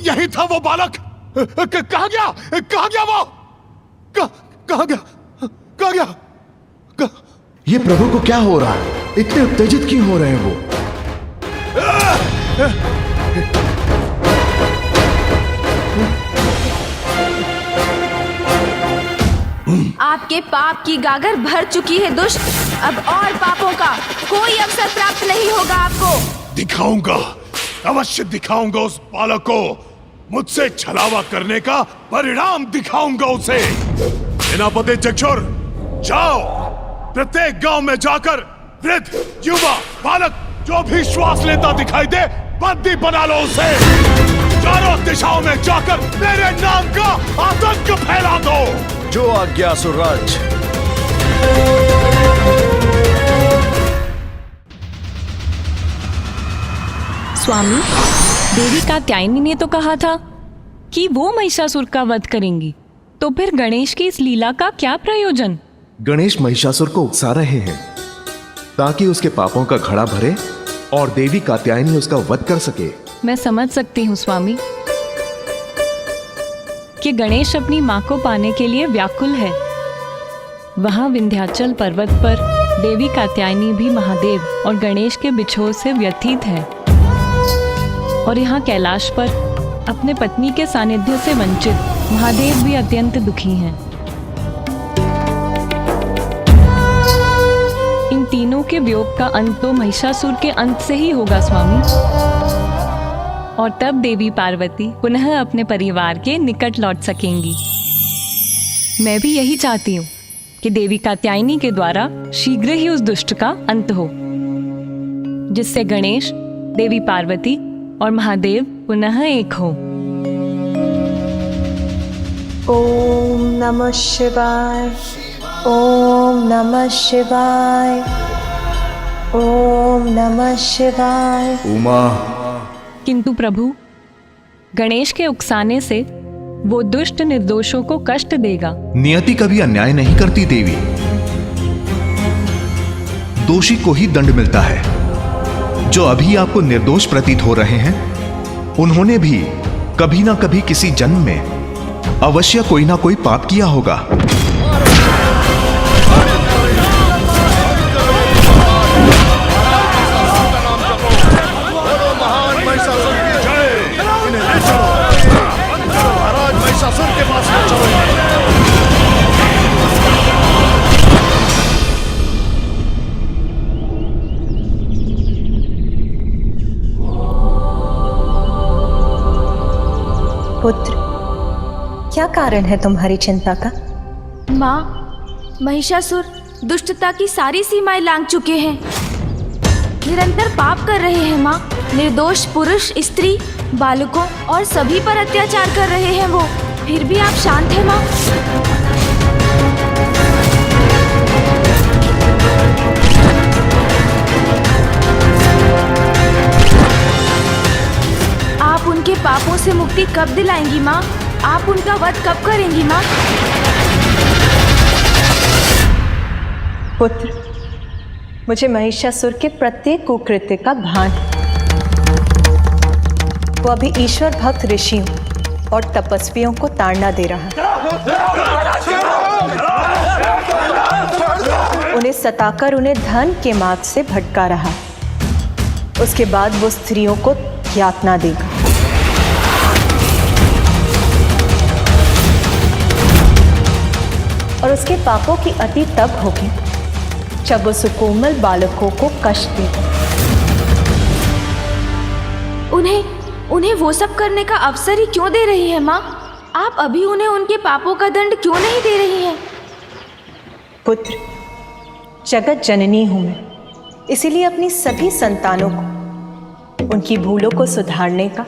यही था वो बालक। कहाँ गया, कहाँ गया वो, कहाँ गया, कहाँ गया? ये प्रभु को क्या हो रहा है? इतने उत्तेजित क्यों हो रहे हैं वो? आपके पाप की गागर भर चुकी है दुष्ट। अब और पापों का कोई अवसर प्राप्त नहीं होगा आपको। दिखाऊंगा, अवश्य दिखाऊंगा उस बालक को। मुझसे छलावा करने का परिणाम दिखाऊंगा उसे। सेनापति चक्षुर, जाओ, प्रत्येक गांव में जाकर वृद्ध, युवा, बालक जो भी श्वास लेता दिखाई दे, बंदी बना लो उसे। चारों दिशाओं में जाकर मेरे नाम का आतंक फैला दो। जो आज्ञा असुरराज। स्वामी, देवी कात्यायनी ने तो कहा था कि वो महिषासुर का वध करेंगी, तो फिर गणेश की इस लीला का क्या प्रयोजन? गणेश महिषासुर को उकसा रहे हैं ताकि उसके पापों का घड़ा भरे और देवी कात्यायनी उसका वध कर सके। मैं समझ सकती हूँ स्वामी कि गणेश अपनी माँ को पाने के लिए व्याकुल है। वहाँ विंध्याचल पर्वत पर देवी कात्यायनी भी महादेव और गणेश के बिछोह से व्यथित है, और यहाँ कैलाश पर अपने पत्नी के सानिध्य से वंचित महादेव भी अत्यंत दुखी हैं। इन तीनों के वियोग का अंत तो महिषासुर के अंत से ही होगा स्वामी, और तब देवी पार्वती पुनः अपने परिवार के निकट लौट सकेंगी। मैं भी यही चाहती हूँ कि देवी कात्यायनी के द्वारा शीघ्र ही उस दुष्ट का अंत हो, जिससे गणेश, देवी पार्वती और महादेव पुनः एक हो। ओम नमः शिवाय, ओम नमः शिवाय, ओम नमः शिवाय। उमा। किंतु प्रभु, गणेश के उकसाने से वो दुष्ट निर्दोषों को कष्ट देगा। नियति कभी अन्याय नहीं करती देवी। दोषी को ही दंड मिलता है। जो अभी आपको निर्दोष प्रतीत हो रहे हैं, उन्होंने भी कभी ना कभी किसी जन्म में अवश्य कोई ना कोई पाप किया होगा। पुत्र, क्या कारण है तुम्हारी चिंता का? माँ, महिषासुर दुष्टता की सारी सीमाएं लांघ चुके हैं। निरंतर पाप कर रहे हैं माँ। निर्दोष पुरुष, स्त्री, बालकों और सभी पर अत्याचार कर रहे हैं वो। फिर भी आप शांत हैं माँ? आप उनके पापों से मुक्ति कब दिलाएंगी माँ? आप उनका वध कब करेंगी माँ? पुत्र, मुझे महिषासुर के प्रत्येक कुकृत्य का भान है। वो अभी ईश्वर भक्त ऋषियों और तपस्वियों को ताड़ना दे रहा है। उन्हें सताकर उन्हें धन के मार्ग से भटका रहा है। उसके बाद वो स्त्रियों को यातना देगा। और उसके पापों की अति तब होगी जब वो सुकोमल बालकों को कष्ट देगा। उन्हें वो सब करने का अवसर ही क्यों दे रही है माँ? आप अभी उन्हें उनके पापों का दंड क्यों नहीं दे रही हैं? पुत्र, जगत जननी हूं मैं, इसीलिए अपनी सभी संतानों को उनकी भूलों को सुधारने का,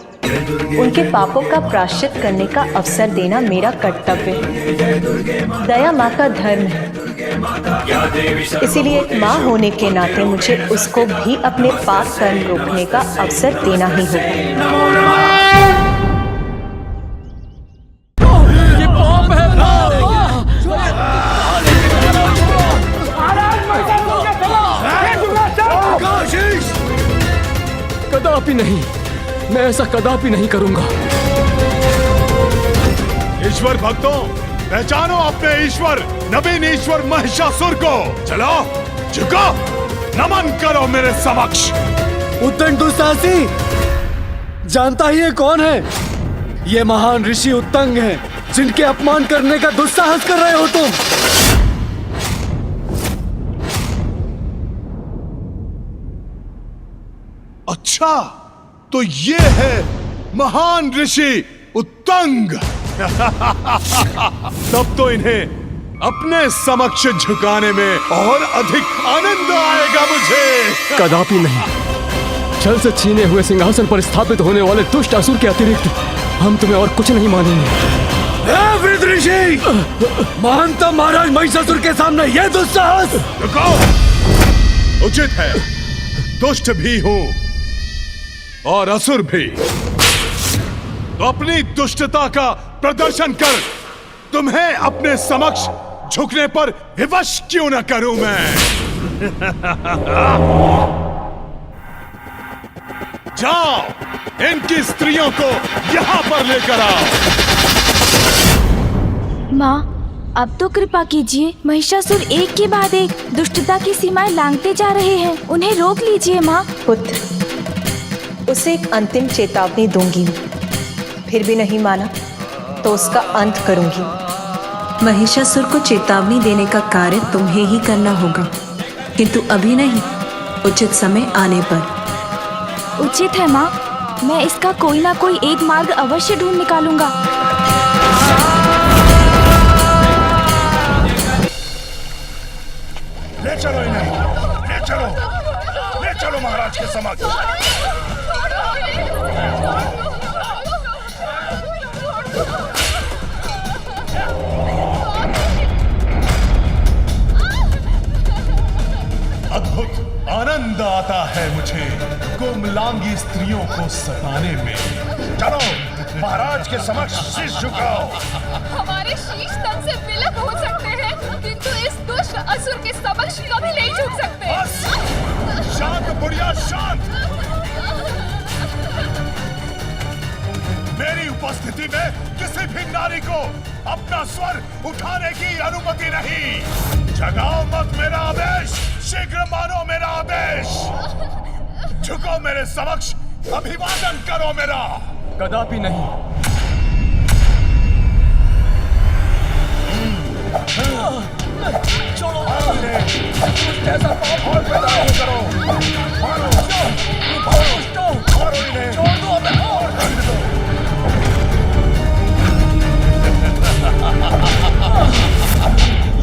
उनके पापों का प्रायश्चित करने का अवसर देना मेरा कर्तव्य है। दया माँ का धर्म है, इसीलिए एक माँ होने के नाते मुझे उसको भी अपने पाप कर्म रोकने का अवसर देना ही होगा। नहीं, मैं ऐसा कदापि नहीं करूंगा। ईश्वर भक्तों, पहचानो अपने ईश्वर नवीन ईश्वर महिषासुर को। चलो झुको, नमन करो मेरे समक्ष। उत्तंग दुस्साहसी, जानता ही है कौन है? ये महान ऋषि उत्तंग हैं, जिनके अपमान करने का दुस्साहस कर रहे हो तुम। अच्छा, तो ये है महान ऋषि उत्तंग। तब तो इन्हें अपने समक्ष झुकाने में और अधिक आनंद आएगा मुझे। कदापि नहीं। छल से छीने हुए सिंहासन पर स्थापित होने वाले दुष्ट असुर के अतिरिक्त हम तुम्हें और कुछ नहीं मानेंगे। वृद्ध ऋषि, महानतम महाराज महिषासुर के सामने यह दुस्साहस। रुको, उचित है। दुष्ट भी हूं और असुर भी, तो अपनी दुष्टता का प्रदर्शन कर तुम्हें अपने समक्ष झुकने पर विवश क्यों न करूं मैं। जाओ, इनकी स्त्रियों को यहां पर लेकर आओ। माँ, अब तो कृपा कीजिए। महिषासुर एक के बाद एक दुष्टता की सीमाएं लांघते जा रहे हैं, उन्हें रोक लीजिए माँ। पुत्र, उसे एक अंतिम चेतावनी दूंगी, फिर भी नहीं माना तो उसका अंत करूंगी। महिषासुर को चेतावनी देने का कार्य तुम्हें ही करना होगा, किंतु अभी नहीं, उचित समय आने पर। उचित है माँ, मैं इसका कोई ना कोई एक मार्ग अवश्य ढूंढ निकालूंगा। ले चलो इन्हें, ले चलो, ले चलो महाराज के समक्ष। अद्भुत आनंद आता है मुझे कोमलांगी स्त्रियों को सताने में। चलो महाराज के समक्ष शीश झुकाओ। हमारे शीश तन से विलग हो सकते हैं, किंतु इस दुष्ट असुर के समक्ष कभी नहीं झुक सकते। बस शांत बुढ़िया, शांत। मेरी उपस्थिति में किसी भी नारी को अपना स्वर उठाने की अनुमति नहीं। जगाओ मत मेरा आदेश, शीघ्र मानो मेरा आदेश। झुको मेरे समक्ष, अभिवादन करो मेरा। कदापि नहीं। छोड़ो, ऐसा पाप और पैदा नहीं करो। मारो, मारो इन्हें, छोड़ दो हमें और कर दो।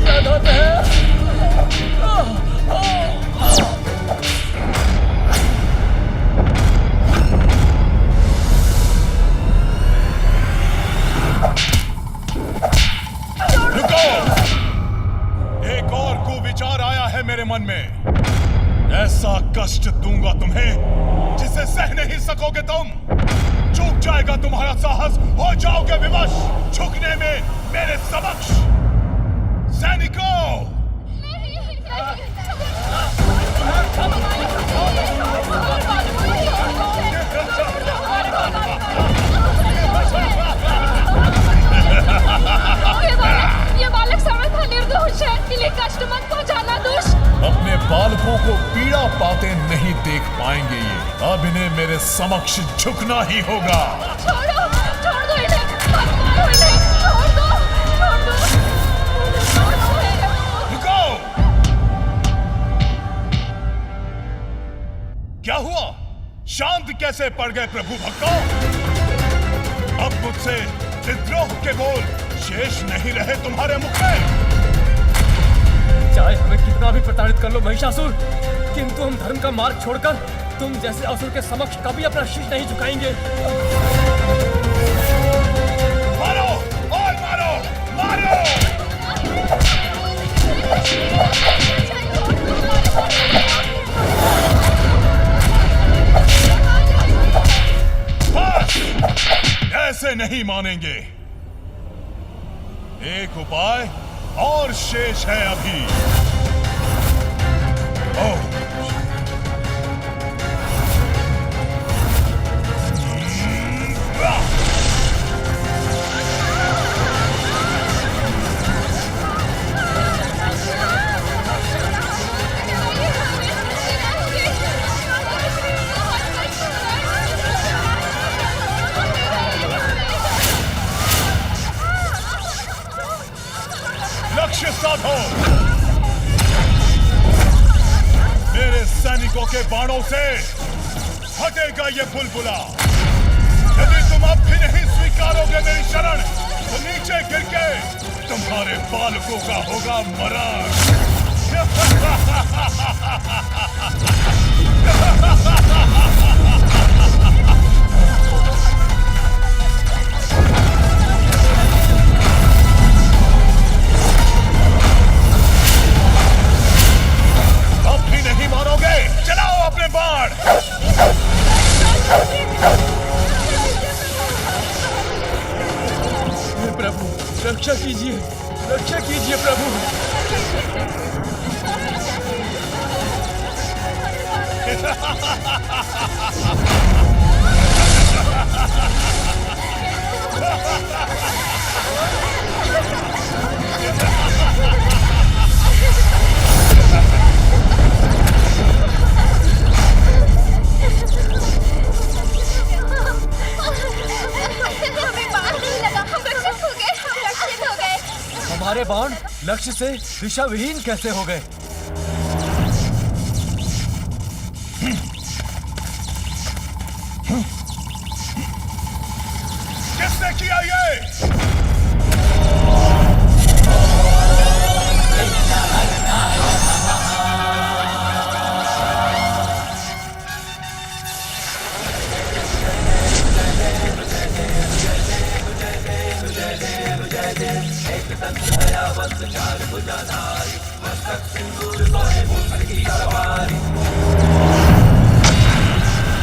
ये धन है। रुको, एक और कुविचार आया है मेरे मन में। ऐसा कष्ट दूंगा तुम्हें जिसे सह नहीं सकोगे तुम। चूक जाएगा तुम्हारा साहस, हो जाओगे विवश झुकने में मेरे समक्ष। सैनिकों, ये बालक समर्थ निर्दोष है, इन्हें कष्ट मत पहुंचाना दुष्ट। अपने बालकों को पीड़ा पाते नहीं देख पाएंगे ये। अब इन्हें मेरे समक्ष झुकना ही होगा। छोड़ो, छोड़ दो इन्हें, मत मारो इन्हें, छोड़ दो, छोड़ दो, छोड़ दो। रुको, क्या हुआ? शांत कैसे पड़ गए प्रभु भक्तों? अब मुझसे विद्रोह के बोल शेष नहीं रहे तुम्हारे मुख में। चाहे हमें कितना भी प्रताड़ित कर लो महिषासुर, किंतु हम धर्म का मार्ग छोड़कर तुम जैसे असुर के समक्ष कभी अपना शीश नहीं झुकाएंगे। मारो और मारो, मारो। बस, ऐसे नहीं मानेंगे। एक उपाय और शेष है अभी। लक्ष्य साधो। मेरे सैनिकों के बाणों से हटेगा ये बुलबुला। यदि तुम अब भी नहीं स्वीकारोगे मेरी शरण, तो नीचे गिर के तुम्हारे बालकों का होगा मरण। अब भी नहीं मारोगे? चलाओ अपने बाण। प्रभु रक्षा कीजिए, रक्षा कीजिए प्रभु। हमारे बाण लक्ष्य से दिशा विहीन कैसे हो गए? किसने किया ये?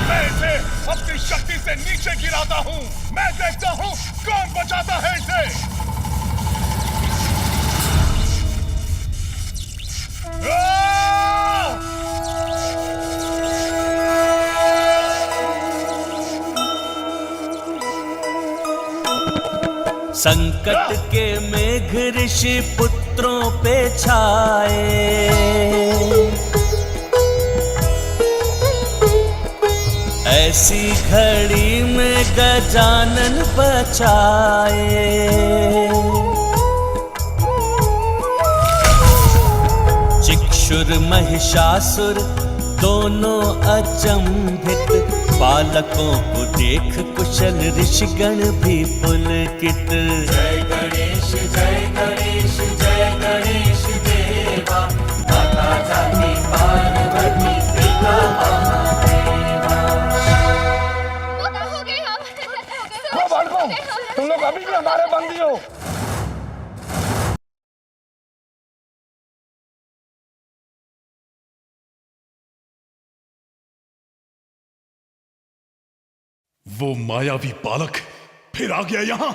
मैं इसे अपनी शक्ति से नीचे गिराता हूँ। मैं देखता हूँ कौन बचाता है इसे। संकट के मेघ ऋषि पुत्रों पे छाए, ऐसी घड़ी में गजानन बचाए। चिक्षुर महिषासुर दोनों अचंभित, बालकों को देख कुशल ऋषिगण भी पुलकित। जय गणेश जय गणेश जय गणेश देवा, माता जाति पार्वती पिता महादेवा। बालकों, तुम लोग अभी भी हमारे बंदी हो। वो मायावी बालक फिर आ गया यहां।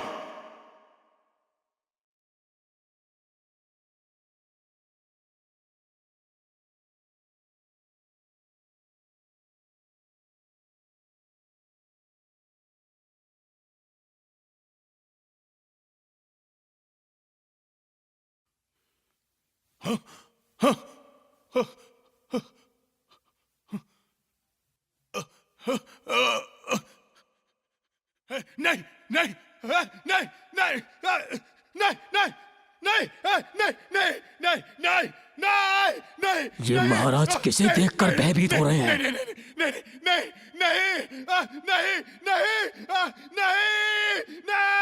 नहीं नहीं नहीं नहीं नहीं नहीं नहीं नहीं नहीं नहीं नहीं। ये महाराज किसे देखकर भयभीत हो रहे हैं? नहीं नहीं नहीं नहीं नहीं नहीं नहीं नहीं।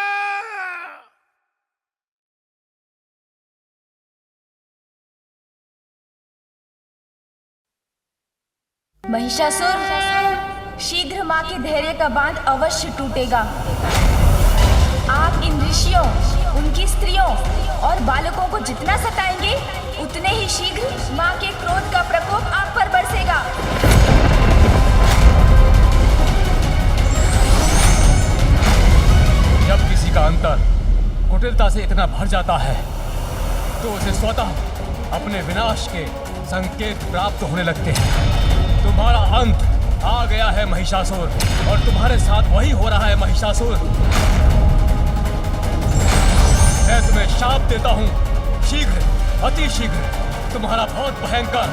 महिषासुर, शीघ्र माँ के धैर्य का बांध अवश्य टूटेगा। आप इन ऋषियों, उनकी स्त्रियों और बालकों को जितना सताएंगे, उतने ही शीघ्र माँ के क्रोध का प्रकोप आप पर बरसेगा। जब किसी का अंतर कुटिलता से इतना भर जाता है, तो उसे स्वतः अपने विनाश के संकेत प्राप्त होने लगते हैं। तुम्हारा अंत आ गया है महिषासुर, और तुम्हारे साथ वही हो रहा है महिषासुर। मैं तुम्हें शाप देता हूँ, शीघ्र, अति शीघ्र तुम्हारा बहुत भयंकर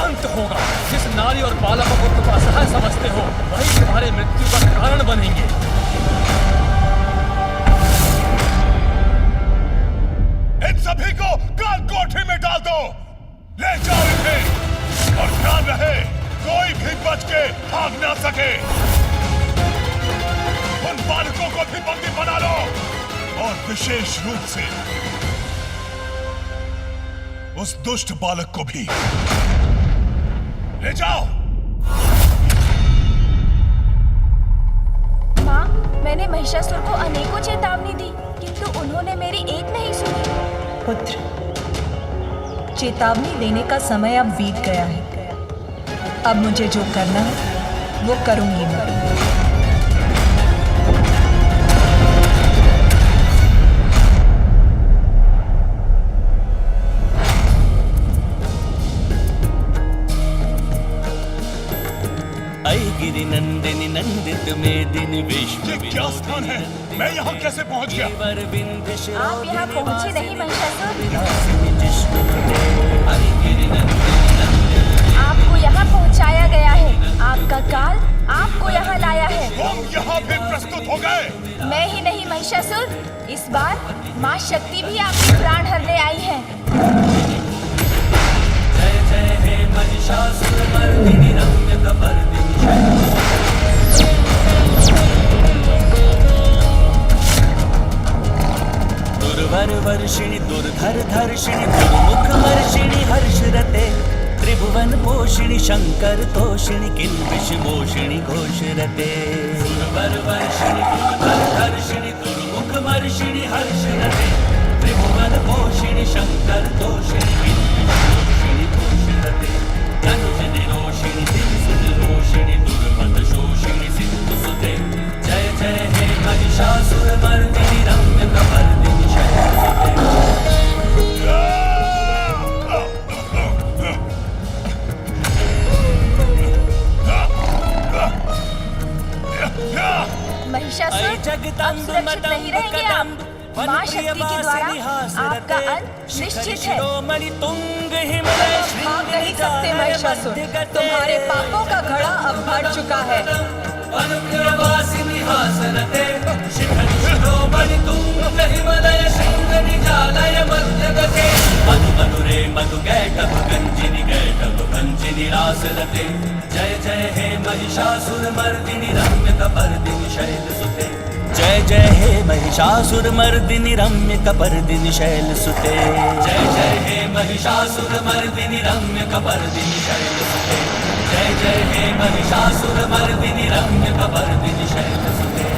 अंत होगा। जिस नारी और बालकों को तुम असहाय समझते हो, वही तुम्हारे मृत्यु का कारण बनेंगे। इन सभी को लाल कोठरी में डाल दो। ले जाओ इन्हें और ध्यान रहे कोई भी बच के भाग ना सके। उन बालकों को भी बंदी बना लो और विशेष रूप से उस दुष्ट बालक को भी ले जाओ। माँ, मैंने महिषासुर को अनेकों चेतावनी दी, किंतु उन्होंने मेरी एक नहीं सुनी। पुत्र, चेतावनी देने का समय अब बीत गया है। अब मुझे जो करना है वो करूंगी मैं। गिरि नंदिनी नंदित में दिन विष्णु। क्या स्थान है? मैं यहाँ कैसे पहुँच गया? आप यहाँ पहुँचे नहीं महिषासुर। आपको यहाँ पहुँचाया गया है। आपका काल आपको यहाँ लाया है। हम यहाँ भी प्रस्तुत हो गए। मैं ही नहीं महिषासुर, इस बार माँ शक्ति भी आपके प्राण हरने आई है। जय जय हे महिषासुर मर्दिनी रम्य कपर्दिनी। दुर्वर वर्षिणी दुर्धर धर्षिणी दुर्मुख मर्षिणी हर्षरते त्रिभुवन पोषिणी शंकर तोषिणी किल्बिष मोषिणी घोषरते। दुर्वर वर्षिणी दुर्धर धर्षिणी दुर्मुख मर्षिणी हर्षरते त्रिभुवन पोषिणी शंकर तोषिणी किल्बिष मोषिणी घोषरते। धनुष निरोषिणी दिवसुद रोषिणी दुर्मद शोषिणी सिंधु सुते। जय जय हे महिषासुर मर्दिनी रम्य कपर्दिनी शैलसुते। महिषासुर, आप सुरक्षित नहीं रहेंगे। आप माँ शक्ति के द्वारा आपका अंत निश्चित है। भाग नहीं सकते महिषासुर, तुम्हारे पापों का घड़ा अब भर चुका है। जय जय हे महिषासुर मर्दिनी रम्य कपर्दिनी शैलसुते। जय जय हे महिषासुर मर्दिनी रम्य कपर्दिनी शैलसुते। जय जय हे महिषासुर मर्दिनी रम्य कपर्दिनी शैलसुते। जय जय हे महिषासुर मर्दिनी रम्य कपर्दिनी शैलसुते।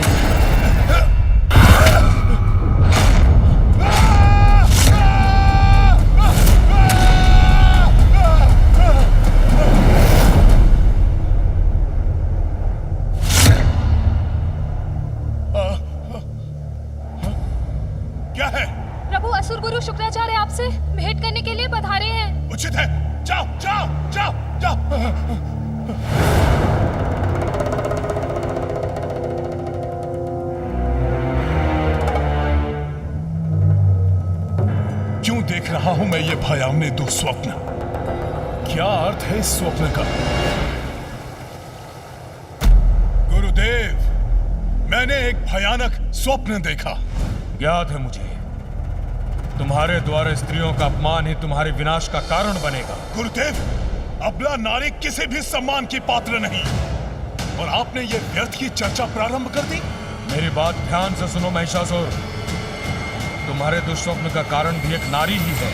असुर गुरु शुक्राचार्य आपसे भेंट करने के लिए पधारे हैं। उचित है, जाओ जाओ जाओ जाओ। क्यों देख रहा हूं मैं ये भयावने दुस्वप्न? क्या अर्थ है इस स्वप्न का? गुरुदेव, मैंने एक भयानक स्वप्न देखा। याद है मुझे, तुम्हारे द्वारा स्त्रियों का अपमान ही तुम्हारे विनाश का कारण बनेगा। गुरुदेव, अबला नारी किसी भी सम्मान की पात्र नहीं, और आपने ये व्यर्थ की चर्चा प्रारंभ कर दी। मेरी बात ध्यान से सुनो महिषासुर, तुम्हारे दुष्स्वप्न का कारण भी एक नारी ही है।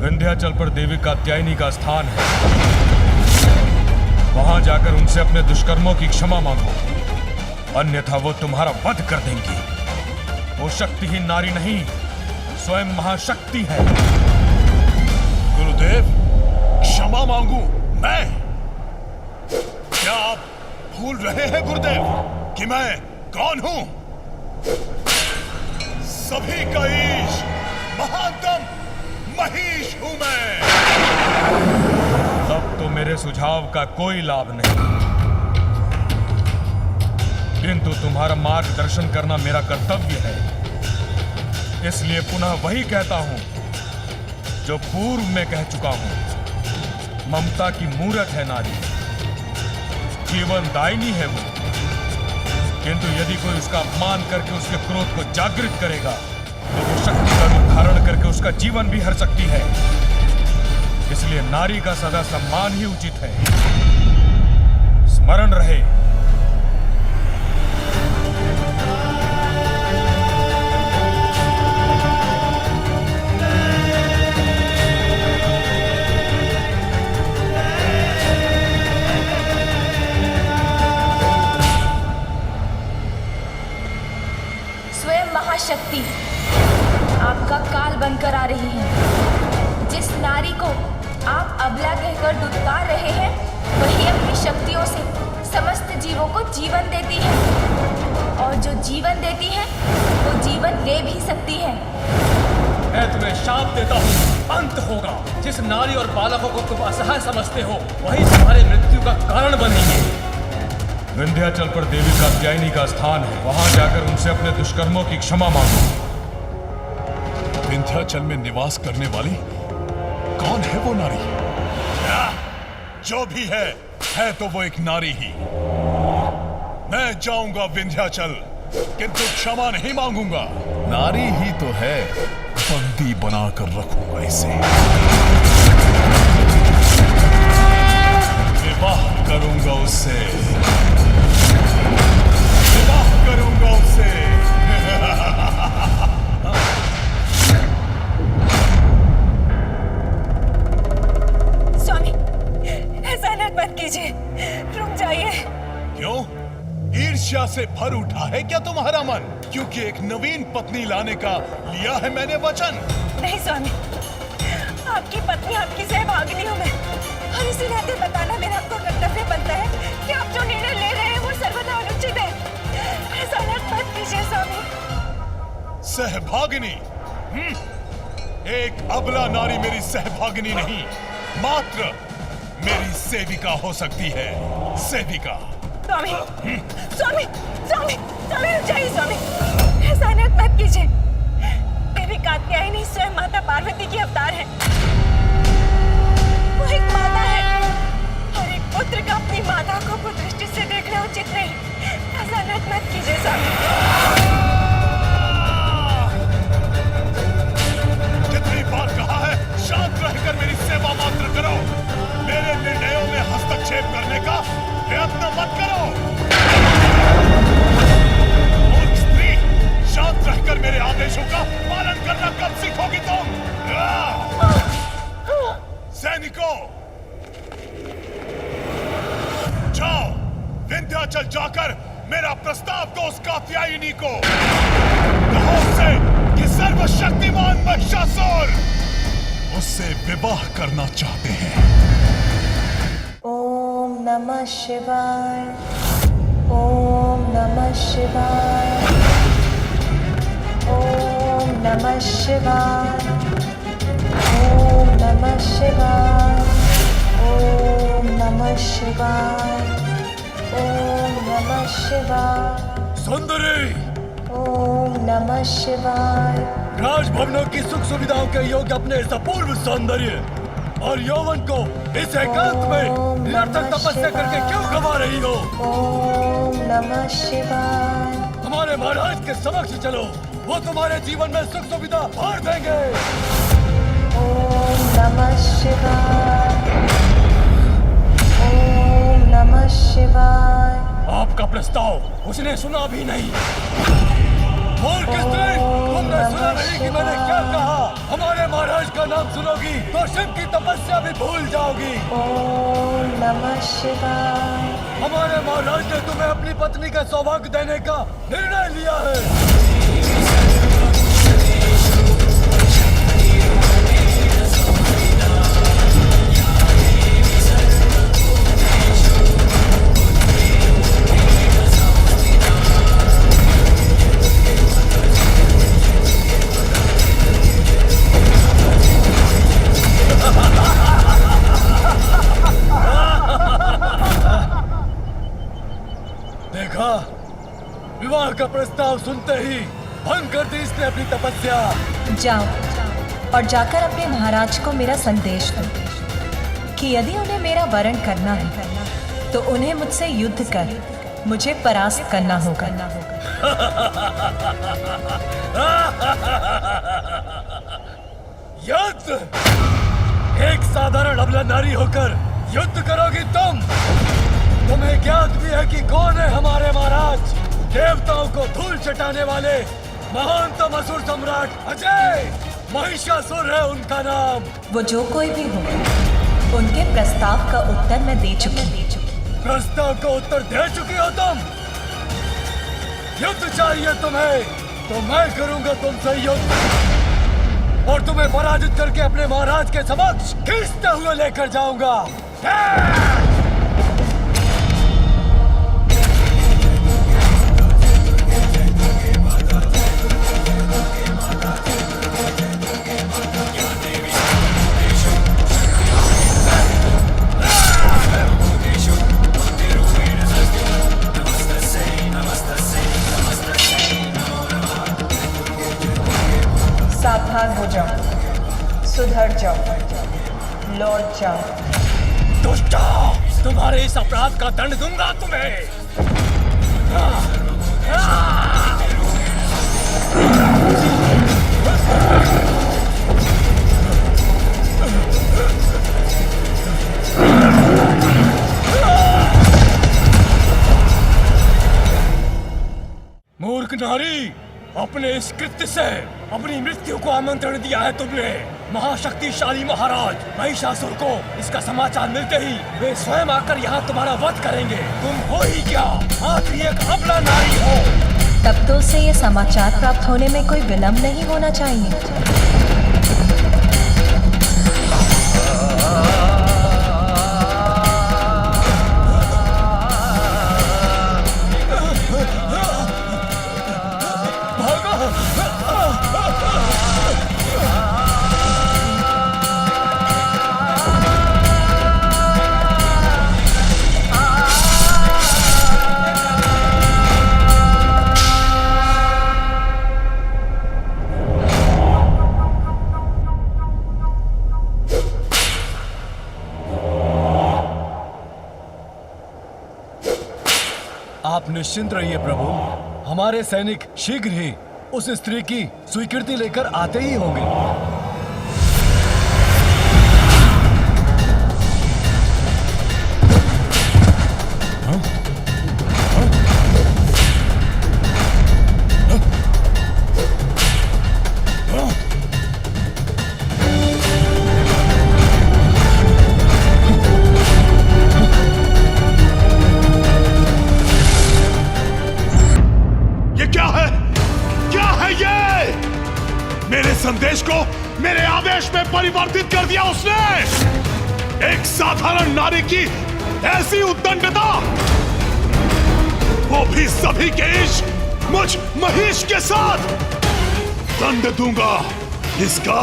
विंध्याचल पर देवी कात्यायनी का स्थान है, वहां जाकर उनसे अपने दुष्कर्मों की क्षमा मांगो, अन्यथा वो तुम्हारा वध कर देंगी। वो शक्तिहीन नारी नहीं, स्वयं महाशक्ति है। गुरुदेव, क्षमा मांगू मैं? क्या आप भूल रहे हैं गुरुदेव कि मैं कौन हूं? सभी का ईश, महानतम महिष हूं मैं। अब तो मेरे सुझाव का कोई लाभ नहीं, किंतु तुम्हारा मार्गदर्शन करना मेरा कर्तव्य है। इसलिए पुनः वही कहता हूं जो पूर्व में कह चुका हूं। ममता की मूरत है नारी, जीवन दायिनी है वो, किंतु यदि कोई उसका अपमान करके उसके क्रोध को जागृत करेगा तो वो शक्ति का रूप धारण करके उसका जीवन भी हर सकती है। इसलिए नारी का सदा सम्मान ही उचित है। स्मरण रहे। स्वयं महाशक्ति आपका काल बनकर आ रही है। जिस नारी को आप अबला कहकर दुत्कार रहे हैं, वही अपनी शक्तियों से समस्त जीवों को जीवन देती है, और जो जीवन देती है वो जीवन ले भी सकती है। मैं तुम्हें शाप देता हूँ, अंत होगा। जिस नारी और बालकों को तुम असहाय समझते हो, वही तुम्हारे मृत्यु का कारण बनेंगे। विंध्याचल पर देवी कात्यायनी का स्थान है, वहां जाकर उनसे अपने दुष्कर्मों की क्षमा मांगो। विंध्याचल में निवास करने वाली कौन है वो नारी? जो भी है तो वो एक नारी ही। मैं जाऊंगा विंध्याचल, किंतु क्षमा नहीं मांगूंगा। नारी ही तो है, बंदी बनाकर रखूंगा इसे। विवाह करूंगा उससे, विवाह करूंगा उससे। स्वामी, ऐसा मत कीजिए, रुक जाइए। क्यों? ईर्ष्या से भर उठा है क्या तुम्हारा मन? क्योंकि एक नवीन पत्नी लाने का लिया है मैंने वचन। नहीं स्वामी, आपकी पत्नी आपकी सहभागिनी हूँ मैं, और इसी नाते बताना मेरा आपको कर्तव्य बनता है कि आप जो निर्णय ले रहे हैं वो सर्वथा अनुचित है। ऐसा मत कीजिए स्वामी। सहभागिनी? एक अबला नारी मेरी सहभागिनी नहीं, मात्र मेरी सेविका हो सकती है। सेविका। स्वामी, स्वामी, स्वामी, स्वामी रुक जाइए स्वामी, ऐसा मत कीजिए। देवी कात्यायनी स्वयं माता पार्वती की अवतार है। वो एक माता है, और एक पुत्र का अपनी माता को कुदृष्टि से देखना उचित नहीं। ऐसा मत कीजिए स्वामी। कितनी बार कहा है, शांत रहकर मेरी सेवा मात्र करो। मेरे निर्णयों में हस्तक्षेप करने का प्रयत्न मत करो। मूर्ख स्त्री, शांत रहकर मेरे आदेशों का पालन करना कब सीखोगी तुम? सैनिकों, जाओ विंध्याचल जाकर मेरा प्रस्ताव दो उस कात्यायनी को। कहो उसे कि सर्वशक्तिमान महिषासुर उससे विवाह करना चाहते हैं। ओम नमः शिवाय, ओम नमः शिवाय, ओम नमः शिवाय, ओम नमः शिवाय, ओम नमः शिवाय, ओम नमः शिवाय। सुंदरी, ओम नमः शिवाय। राजभवनों की सुख सुविधाओं के योग्य अपने इस अपूर्व सौंदर्य और यौवन को इस एकांत में निरर्थक तपस्या करके क्यों गवा रही हो? ओम नमः शिवाय। हमारे महाराज के समक्ष चलो, वो तुम्हारे जीवन में सुख सुविधा भर देंगे। ओम नमः शिवाय, ओम नमः शिवाय। आपका प्रस्ताव उसने सुना भी नहीं। मूर्ख स्त्री, तुमने सुना नहीं कि मैंने क्या कहा? हमारे महाराज का नाम सुनोगी तो शिव की तपस्या भी भूल जाओगी। ओम नमः शिवाय। हमारे महाराज ने तुम्हें अपनी पत्नी का सौभाग्य देने का निर्णय लिया है। देखा, विवाह का प्रस्ताव सुनते ही भंग कर दी इसने अपनी तपस्या। जाओ और जाकर अपने महाराज को मेरा संदेश दो कि यदि उन्हें मेरा वरण करना है तो उन्हें मुझसे युद्ध कर मुझे परास्त करना होगा। युद्ध। एक साधारण अबला नारी होकर युद्ध करोगी तुम? तुम्हें ज्ञात भी है कि कौन है हमारे महाराज? देवताओं को धूल चटाने वाले महानतम असुर सम्राट अजय महिषासुर है उनका नाम। वो जो कोई भी हो, उनके प्रस्ताव का उत्तर मैं दे चुकी। प्रस्ताव का उत्तर दे चुकी हो तुम? युद्ध चाहिए तुम्हें तो मैं करूंगा तुमसे युद्ध और तुम्हें पराजित करके अपने महाराज के समक्ष खींचते हुए लेकर जाऊंगा। सावधान हो जाओ, सुधर जाओ, लौट जाओ। दुष्टा, तुम्हारे इस अपराध का दंड दूंगा तुम्हें। मूर्ख नारी, अपने इस कृत्य से अपनी मृत्यु को आमंत्रण दिया है तुमने। महाशक्तिशाली महाराज महिषासुर को इसका समाचार मिलते ही वे स्वयं आकर यहाँ तुम्हारा वध करेंगे। तुम हो ही क्या, आखिर एक अबला नारी हो। तब तो उसे ये समाचार प्राप्त होने में कोई विलंब नहीं होना चाहिए। आप निश्चिंत रहिए प्रभु, हमारे सैनिक शीघ्र ही उस स्त्री की स्वीकृति लेकर आते ही होंगे। संदेश को मेरे आदेश में परिवर्तित कर दिया उसने। एक साधारण नारी की ऐसी उद्दंडता, वो भी सभी के इश्क मुझ महिष के साथ। दंड दूंगा, इसका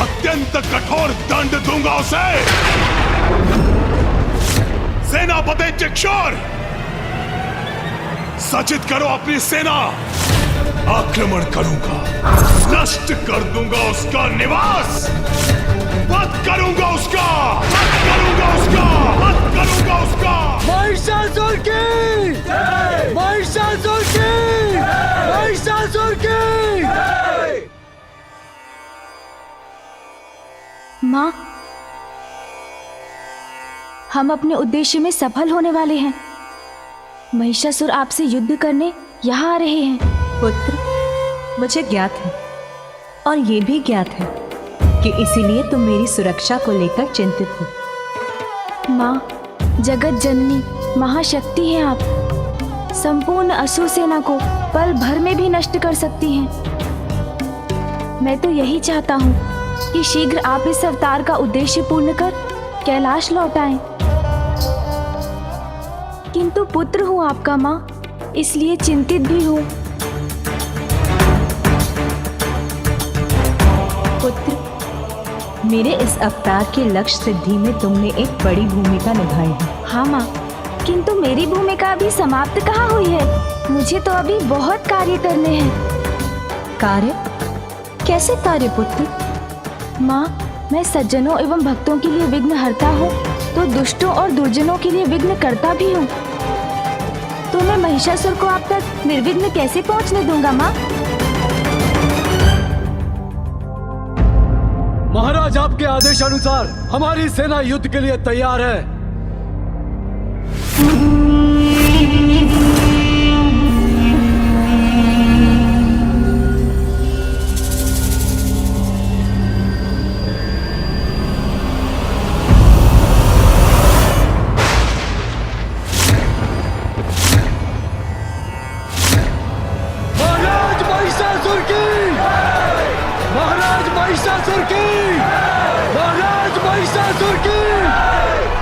अत्यंत कठोर दंड दूंगा उसे। सेनापति चिक्षुर, सचित करो अपनी सेना। आक्रमण करूंगा, नष्ट कर दूंगा उसका निवास, वध करूंगा उसका, वध करूंगा उसका, वध करूंगा उसका। महिषासुर की जय! महिषासुर की जय! महिषासुर की जय! माँ, हम अपने उद्देश्य में सफल होने वाले हैं। महिषासुर आपसे युद्ध करने यहाँ आ रहे हैं। पुत्र, मुझे ज्ञात है और ये भी ज्ञात है कि इसीलिए तुम मेरी सुरक्षा को लेकर चिंतित हो। माँ, जगत जननी महाशक्ति हैं आप, संपूर्ण असुर सेना को पल भर में भी नष्ट कर सकती हैं। मैं तो यही चाहता हूँ कि शीघ्र आप इस अवतार का उद्देश्य पूर्ण कर कैलाश लौट आएं। किंतु पुत्र हूँ आपका माँ, इसलिए चिंतित भी हूँ। पुत्र, मेरे इस अवतार के लक्ष्य सिद्धि में तुमने एक बड़ी भूमिका निभाई है। हाँ माँ, किंतु मेरी भूमिका अभी समाप्त कहाँ हुई है। मुझे तो अभी बहुत कार्य करने हैं। कार्य? कैसे कार्य पुत्र? माँ, मैं सज्जनों एवं भक्तों के लिए विघ्नहर्ता हूँ, तो दुष्टों और दुर्जनों के लिए विघ्नकर्ता भी हूँ। तो मैं महिषासुर को आप तक निर्विघ्न कैसे पहुँचने दूंगा माँ? महाराज, आपके आदेशानुसार हमारी सेना युद्ध के लिए तैयार है।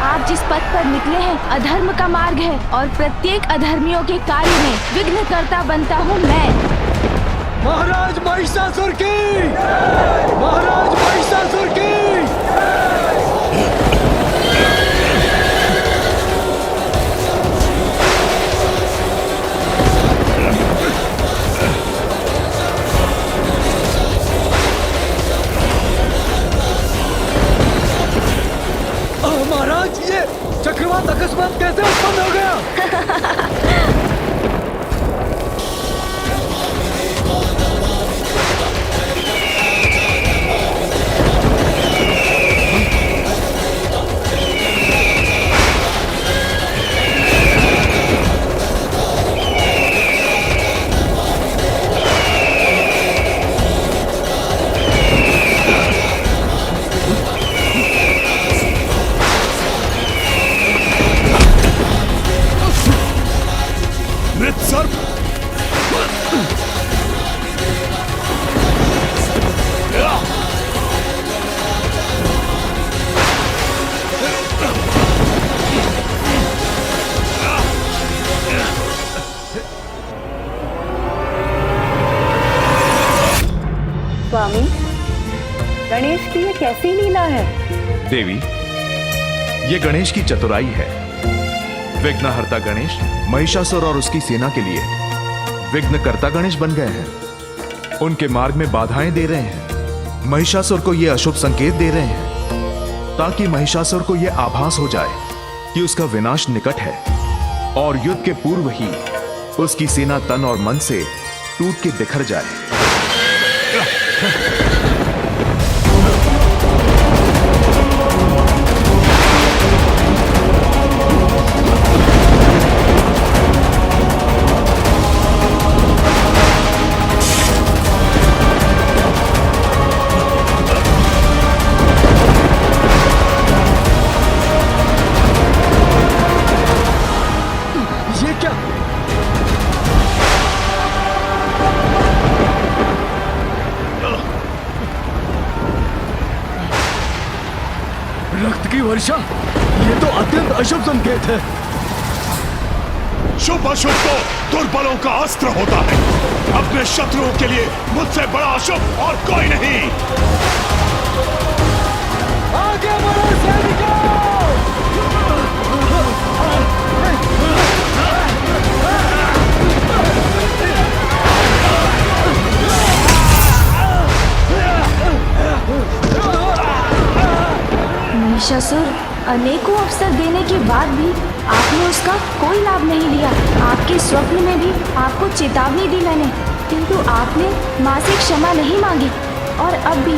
आप जिस पथ पर निकले हैं अधर्म का मार्ग है और प्रत्येक अधर्मियों के कार्य में विघ्नकर्ता बनता हूँ मैं। महाराज महिषासुर की! महाराज महिषासुर की! महाराज, ये चक्रवात अकस्मात कैसे उत्पन्न हो गया? स्वामी, गणेश की ये कैसी लीला है? देवी, ये गणेश की चतुराई है। विघ्नहर्ता गणेश महिषासुर और उसकी सेना के लिए विघ्नकर्ता गणेश बन गए हैं। उनके मार्ग में बाधाएं दे रहे हैं। महिषासुर को ये अशुभ संकेत दे रहे हैं ताकि महिषासुर को यह आभास हो जाए कि उसका विनाश निकट है और युद्ध के पूर्व ही उसकी सेना तन और मन से टूट के बिखर जाए। ये क्या? रक्त की वर्षा, ये तो अत्यंत अशुभ संकेत है। शुभ अशुभ तो दुर्बलों का अस्त्र होता है। अपने शत्रुओं के लिए मुझसे बड़ा अशुभ और कोई नहीं। आगे बढ़ो सैनिकों! महिषासुर, अनेकों अवसर देने के बाद भी आपने उसका कोई लाभ नहीं लिया। आपके स्वप्न में भी आपको चेतावनी दी मैंने, किंतु आपने माँ से क्षमा नहीं मांगी और अब भी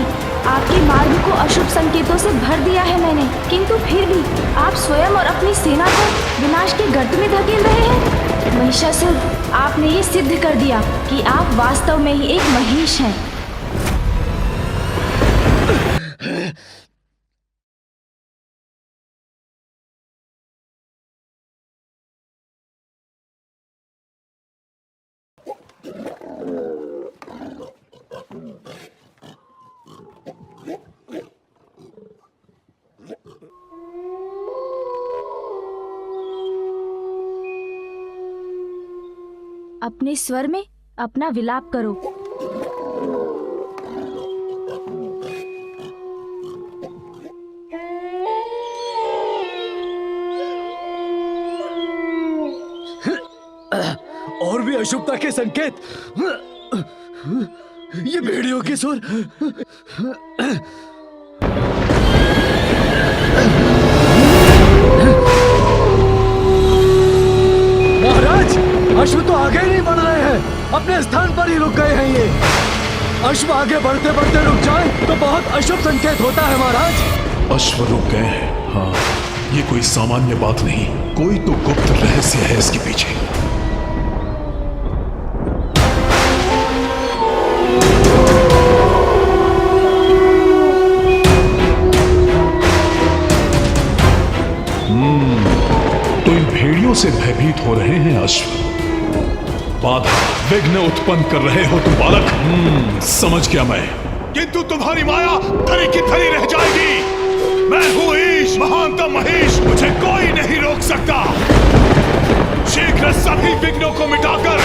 आपके मार्ग को अशुभ संकेतों से भर दिया है मैंने, किंतु फिर भी आप स्वयं और अपनी सेना को विनाश के गर्त में धकेल रहे हैं। महिषासुर, आपने ये सिद्ध कर दिया कि आप वास्तव में ही एक महिष हैं। अपने स्वर में अपना विलाप करो। और भी अशुभता के संकेत। ये भेड़ियों के सुर। महाराज, अश्व तो आगे ही नहीं बढ़ रहे हैं, अपने स्थान पर ही रुक गए हैं। ये अश्व आगे बढ़ते बढ़ते रुक जाए तो बहुत अशुभ संकेत होता है महाराज। अश्व रुक गए हैं। हाँ, ये कोई सामान्य बात नहीं, कोई तो गुप्त रहस्य है इसके पीछे। तो इन भेड़ियों से भयभीत हो रहे हैं अश्व, बाधा विघ्न उत्पन्न कर रहे हो तुम बालक। समझ गया मैं। किंतु तुम्हारी माया धरी की धरी रह जाएगी। मैं हूं ईश, महानतम महेश, मुझे कोई नहीं रोक सकता। शीघ्र सभी विघ्नों को मिटाकर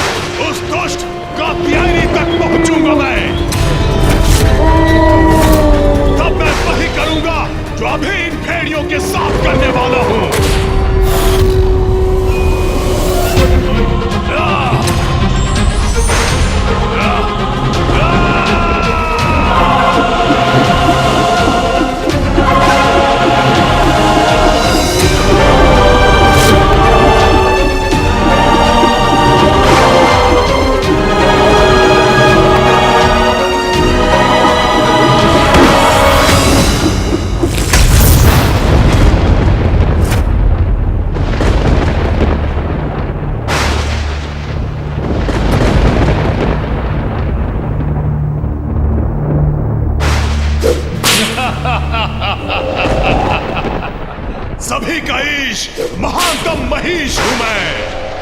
उस दुष्ट कात्यायनी तक पहुंचूंगा मैं। तब मैं वही करूंगा जो अभी इन भेड़ियों के साथ करने वाला हूं। सभी का ईश, महानतम महीश हूं मैं।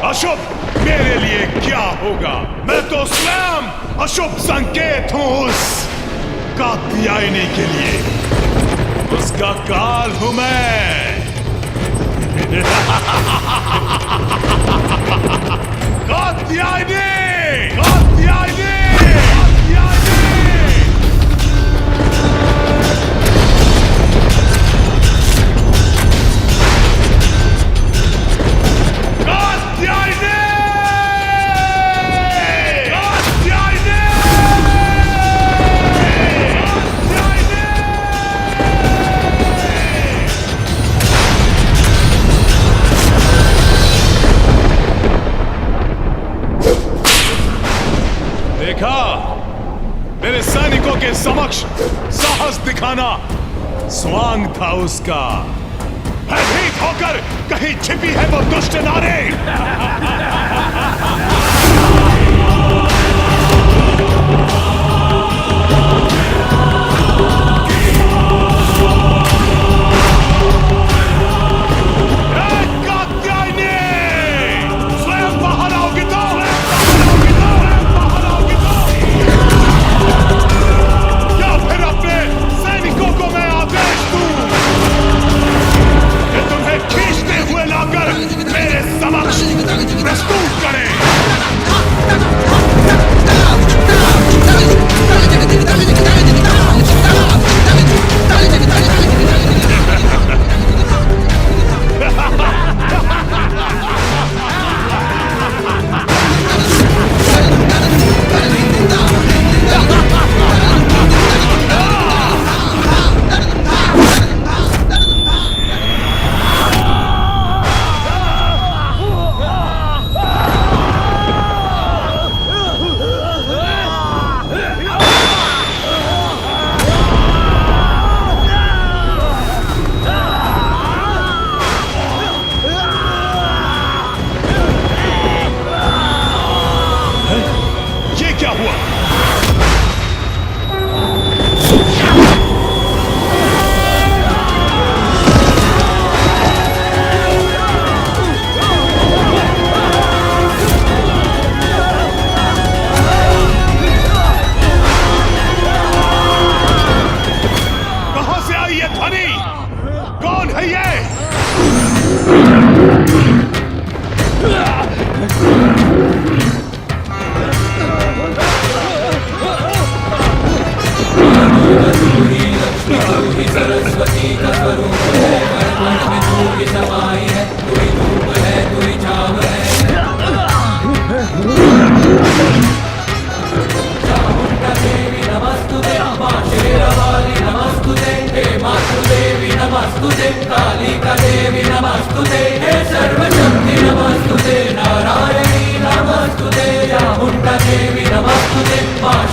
अशुभ मेरे लिए क्या होगा? मैं तो स्वयं अशुभ संकेत हूं उस कात्यायनी के लिए। उसका काल हूं मैं। कात्यायनी, कात्यायनी, मेरे सैनिकों के समक्ष साहस दिखाना स्वांग था उसका। भयभीत होकर कहीं छिपी है वो दुष्ट नारी। प्रस्तुत करें।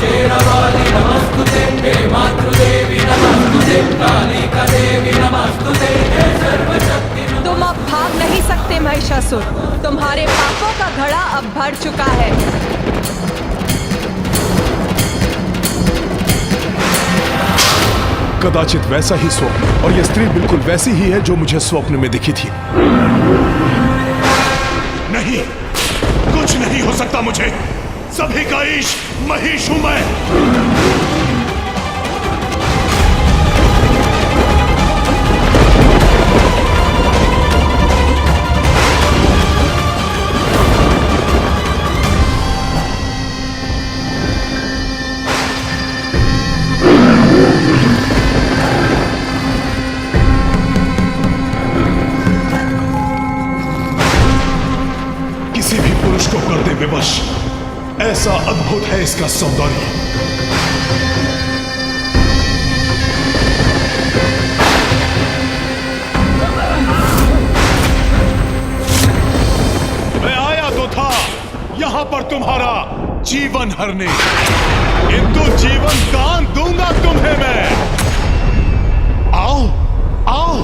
शेरावाली नमस्तुते, हे मातृदेवी नमस्तुते। महिषासुर, तुम्हारे पापों का घड़ा अब भर चुका है। कदाचित वैसा ही स्वप्न, और यह स्त्री बिल्कुल वैसी ही है जो मुझे स्वप्न में दिखी थी। नहीं, कुछ नहीं हो सकता मुझे। सभी का ईश महिष हूं मैं। किसी भी पुरुष को कर दे विवश, ऐसा अद्भुत है इसका सौंदर्य। मैं आया तो था यहां पर तुम्हारा जीवन हरने, किंतु जीवन दान दूंगा तुम्हें मैं। आओ आओ,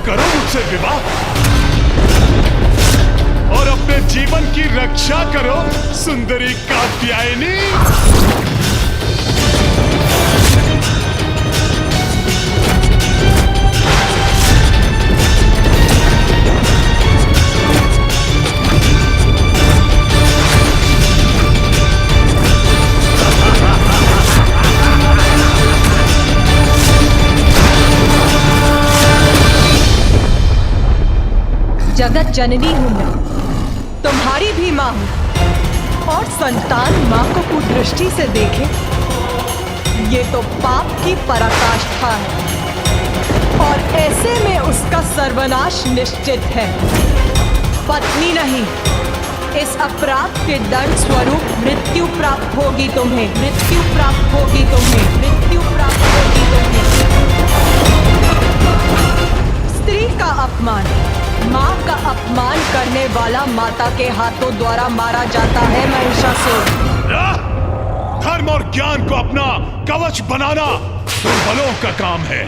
करो मुझसे विवाह और अपने जीवन की रक्षा करो सुंदरी कात्यायनी। जगत जननी हूं मैं, तुम्हारी भी मां हूं, और संतान मां को कुदृष्टि से देखे, ये तो पाप की पराकाष्ठा है, और ऐसे में उसका सर्वनाश निश्चित है। पत्नी नहीं, इस अपराध के दंड स्वरूप मृत्यु प्राप्त होगी तुम्हें, मृत्यु प्राप्त होगी तुम्हें, मृत्यु प्राप्त होगी तुम्हें। स्त्री का अपमान, माँ का अपमान करने वाला माता के हाथों द्वारा मारा जाता है महिषासुर। धर्म और ज्ञान को अपना कवच बनाना दुर्बलों का काम है,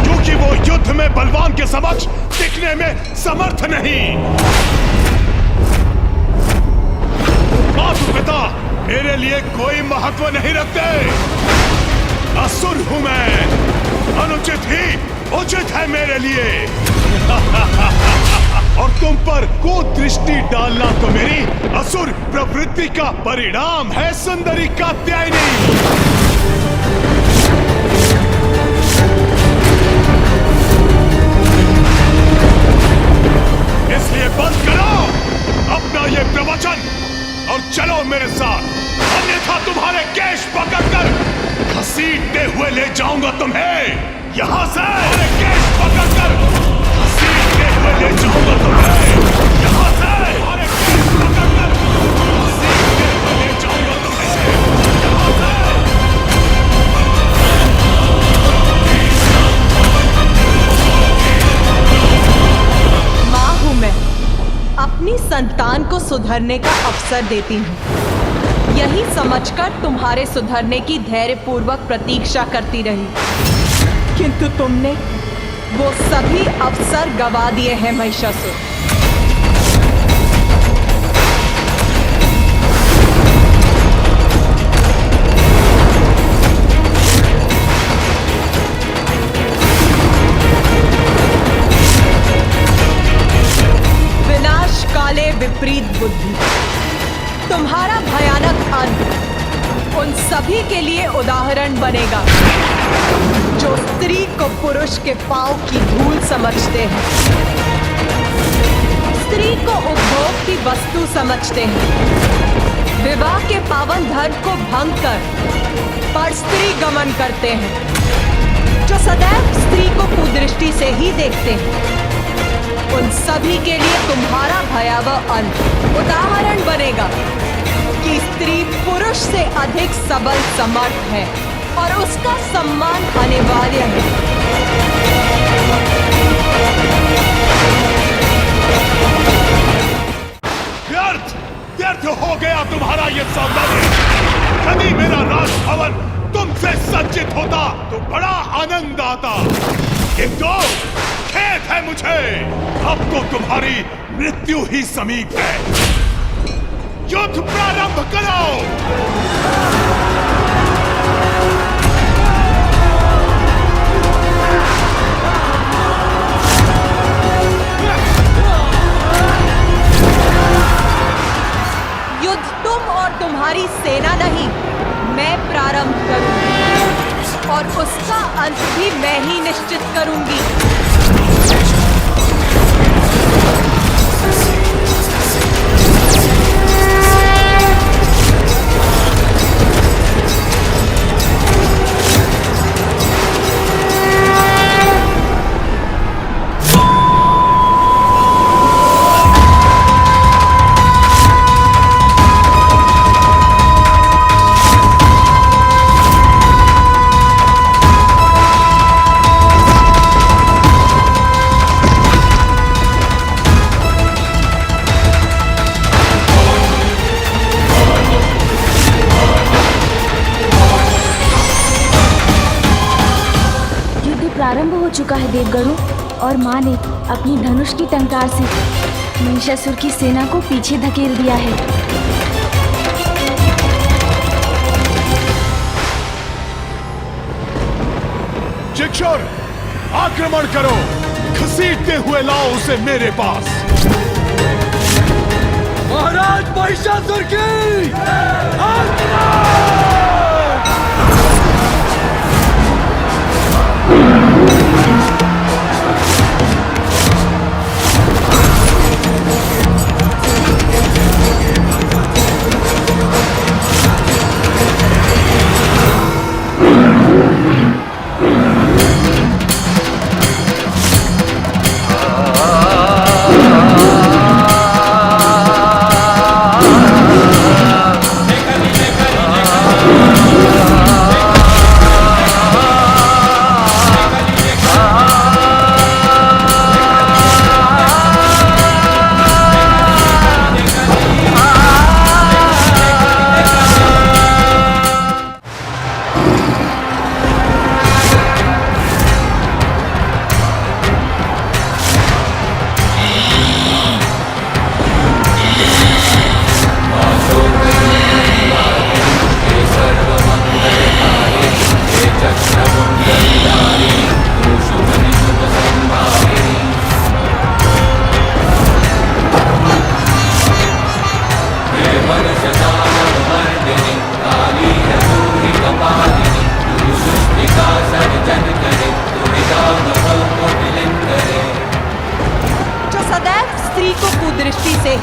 क्योंकि वो युद्ध में बलवान के समक्ष टिकने में समर्थ नहीं। माता पिता मेरे लिए कोई महत्व नहीं रखते। असुर हूं मैं, अनुचित ही उचित है मेरे लिए। और तुम पर कुदृष्टि डालना तो मेरी असुर प्रवृत्ति का परिणाम है सुंदरी कात्यायनी। इसलिए बंद करो अपना ये प्रवचन और चलो मेरे साथ, अन्यथा तुम्हारे केश पकड़कर घसीटते हुए ले जाऊंगा तुम्हें यहां से। केश पकड़कर घसीटते हुए ले जाऊंगा तुम्हें यहां से। केश पकड़कर घसीटते हुए ले जाऊंगा तुम्हें यहां से। मां हूं मैं, अपनी संतान को सुधरने का अवसर देती हूँ, यही समझकर तुम्हारे सुधरने की धैर्यपूर्वक प्रतीक्षा करती रही, किंतु तुमने वो सभी अवसर गवा दिए हैं महिषासुर। विनाश काले विपरीत बुद्धि, तुम्हारा भयानक अंत उन सभी के लिए उदाहरण बनेगा जो स्त्री को पुरुष के पांव की धूल समझते हैं, स्त्री को उपभोग की वस्तु समझते हैं, विवाह के पावन धर्म को भंग कर पर स्त्री गमन करते हैं, जो सदैव स्त्री को कुदृष्टि से ही देखते हैं। उन सभी के लिए तुम्हारा भयावह अंत उदाहरण बनेगा कि स्त्री पुरुष से अधिक सबल समर्थ है और उसका सम्मान अनिवार्य है। व्यर्थ व्यर्थ हो गया तुम्हारा ये सौंदर्य। यदि मेरा राजभवन तुमसे सज्जित होता तो बड़ा आनंद आता, किंतु खेद है मुझे। अब तो तुम्हारी मृत्यु ही समीप है। युद्ध प्रारंभ करो। युद्ध तुम और तुम्हारी सेना नहीं, मैं प्रारंभ करूंगी और उसका अंत भी मैं ही निश्चित करूंगी। प्रारंभ हो चुका है देवगरु, और माँ ने अपनी धनुष की टंकार से महिषासुर की सेना को पीछे धकेल दिया है। चिक्षुर, आक्रमण करो। घसीटते हुए लाओ उसे मेरे पास। महाराज महिषासुर की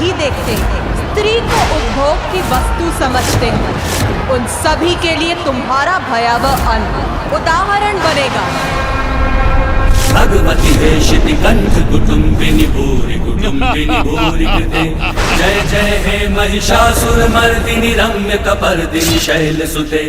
ही देखते हैं, स्त्री को उपभोग की वस्तु समझते हैं, उन सभी के लिए तुम्हारा भयावह अंत उदाहरण बनेगा। भगवती वेशिति कंठ कुटुम्बिनी भूरि कृते। जय जय हे महिषासुर मर्दिनि रम्य कपर्दिनि शैलसुते।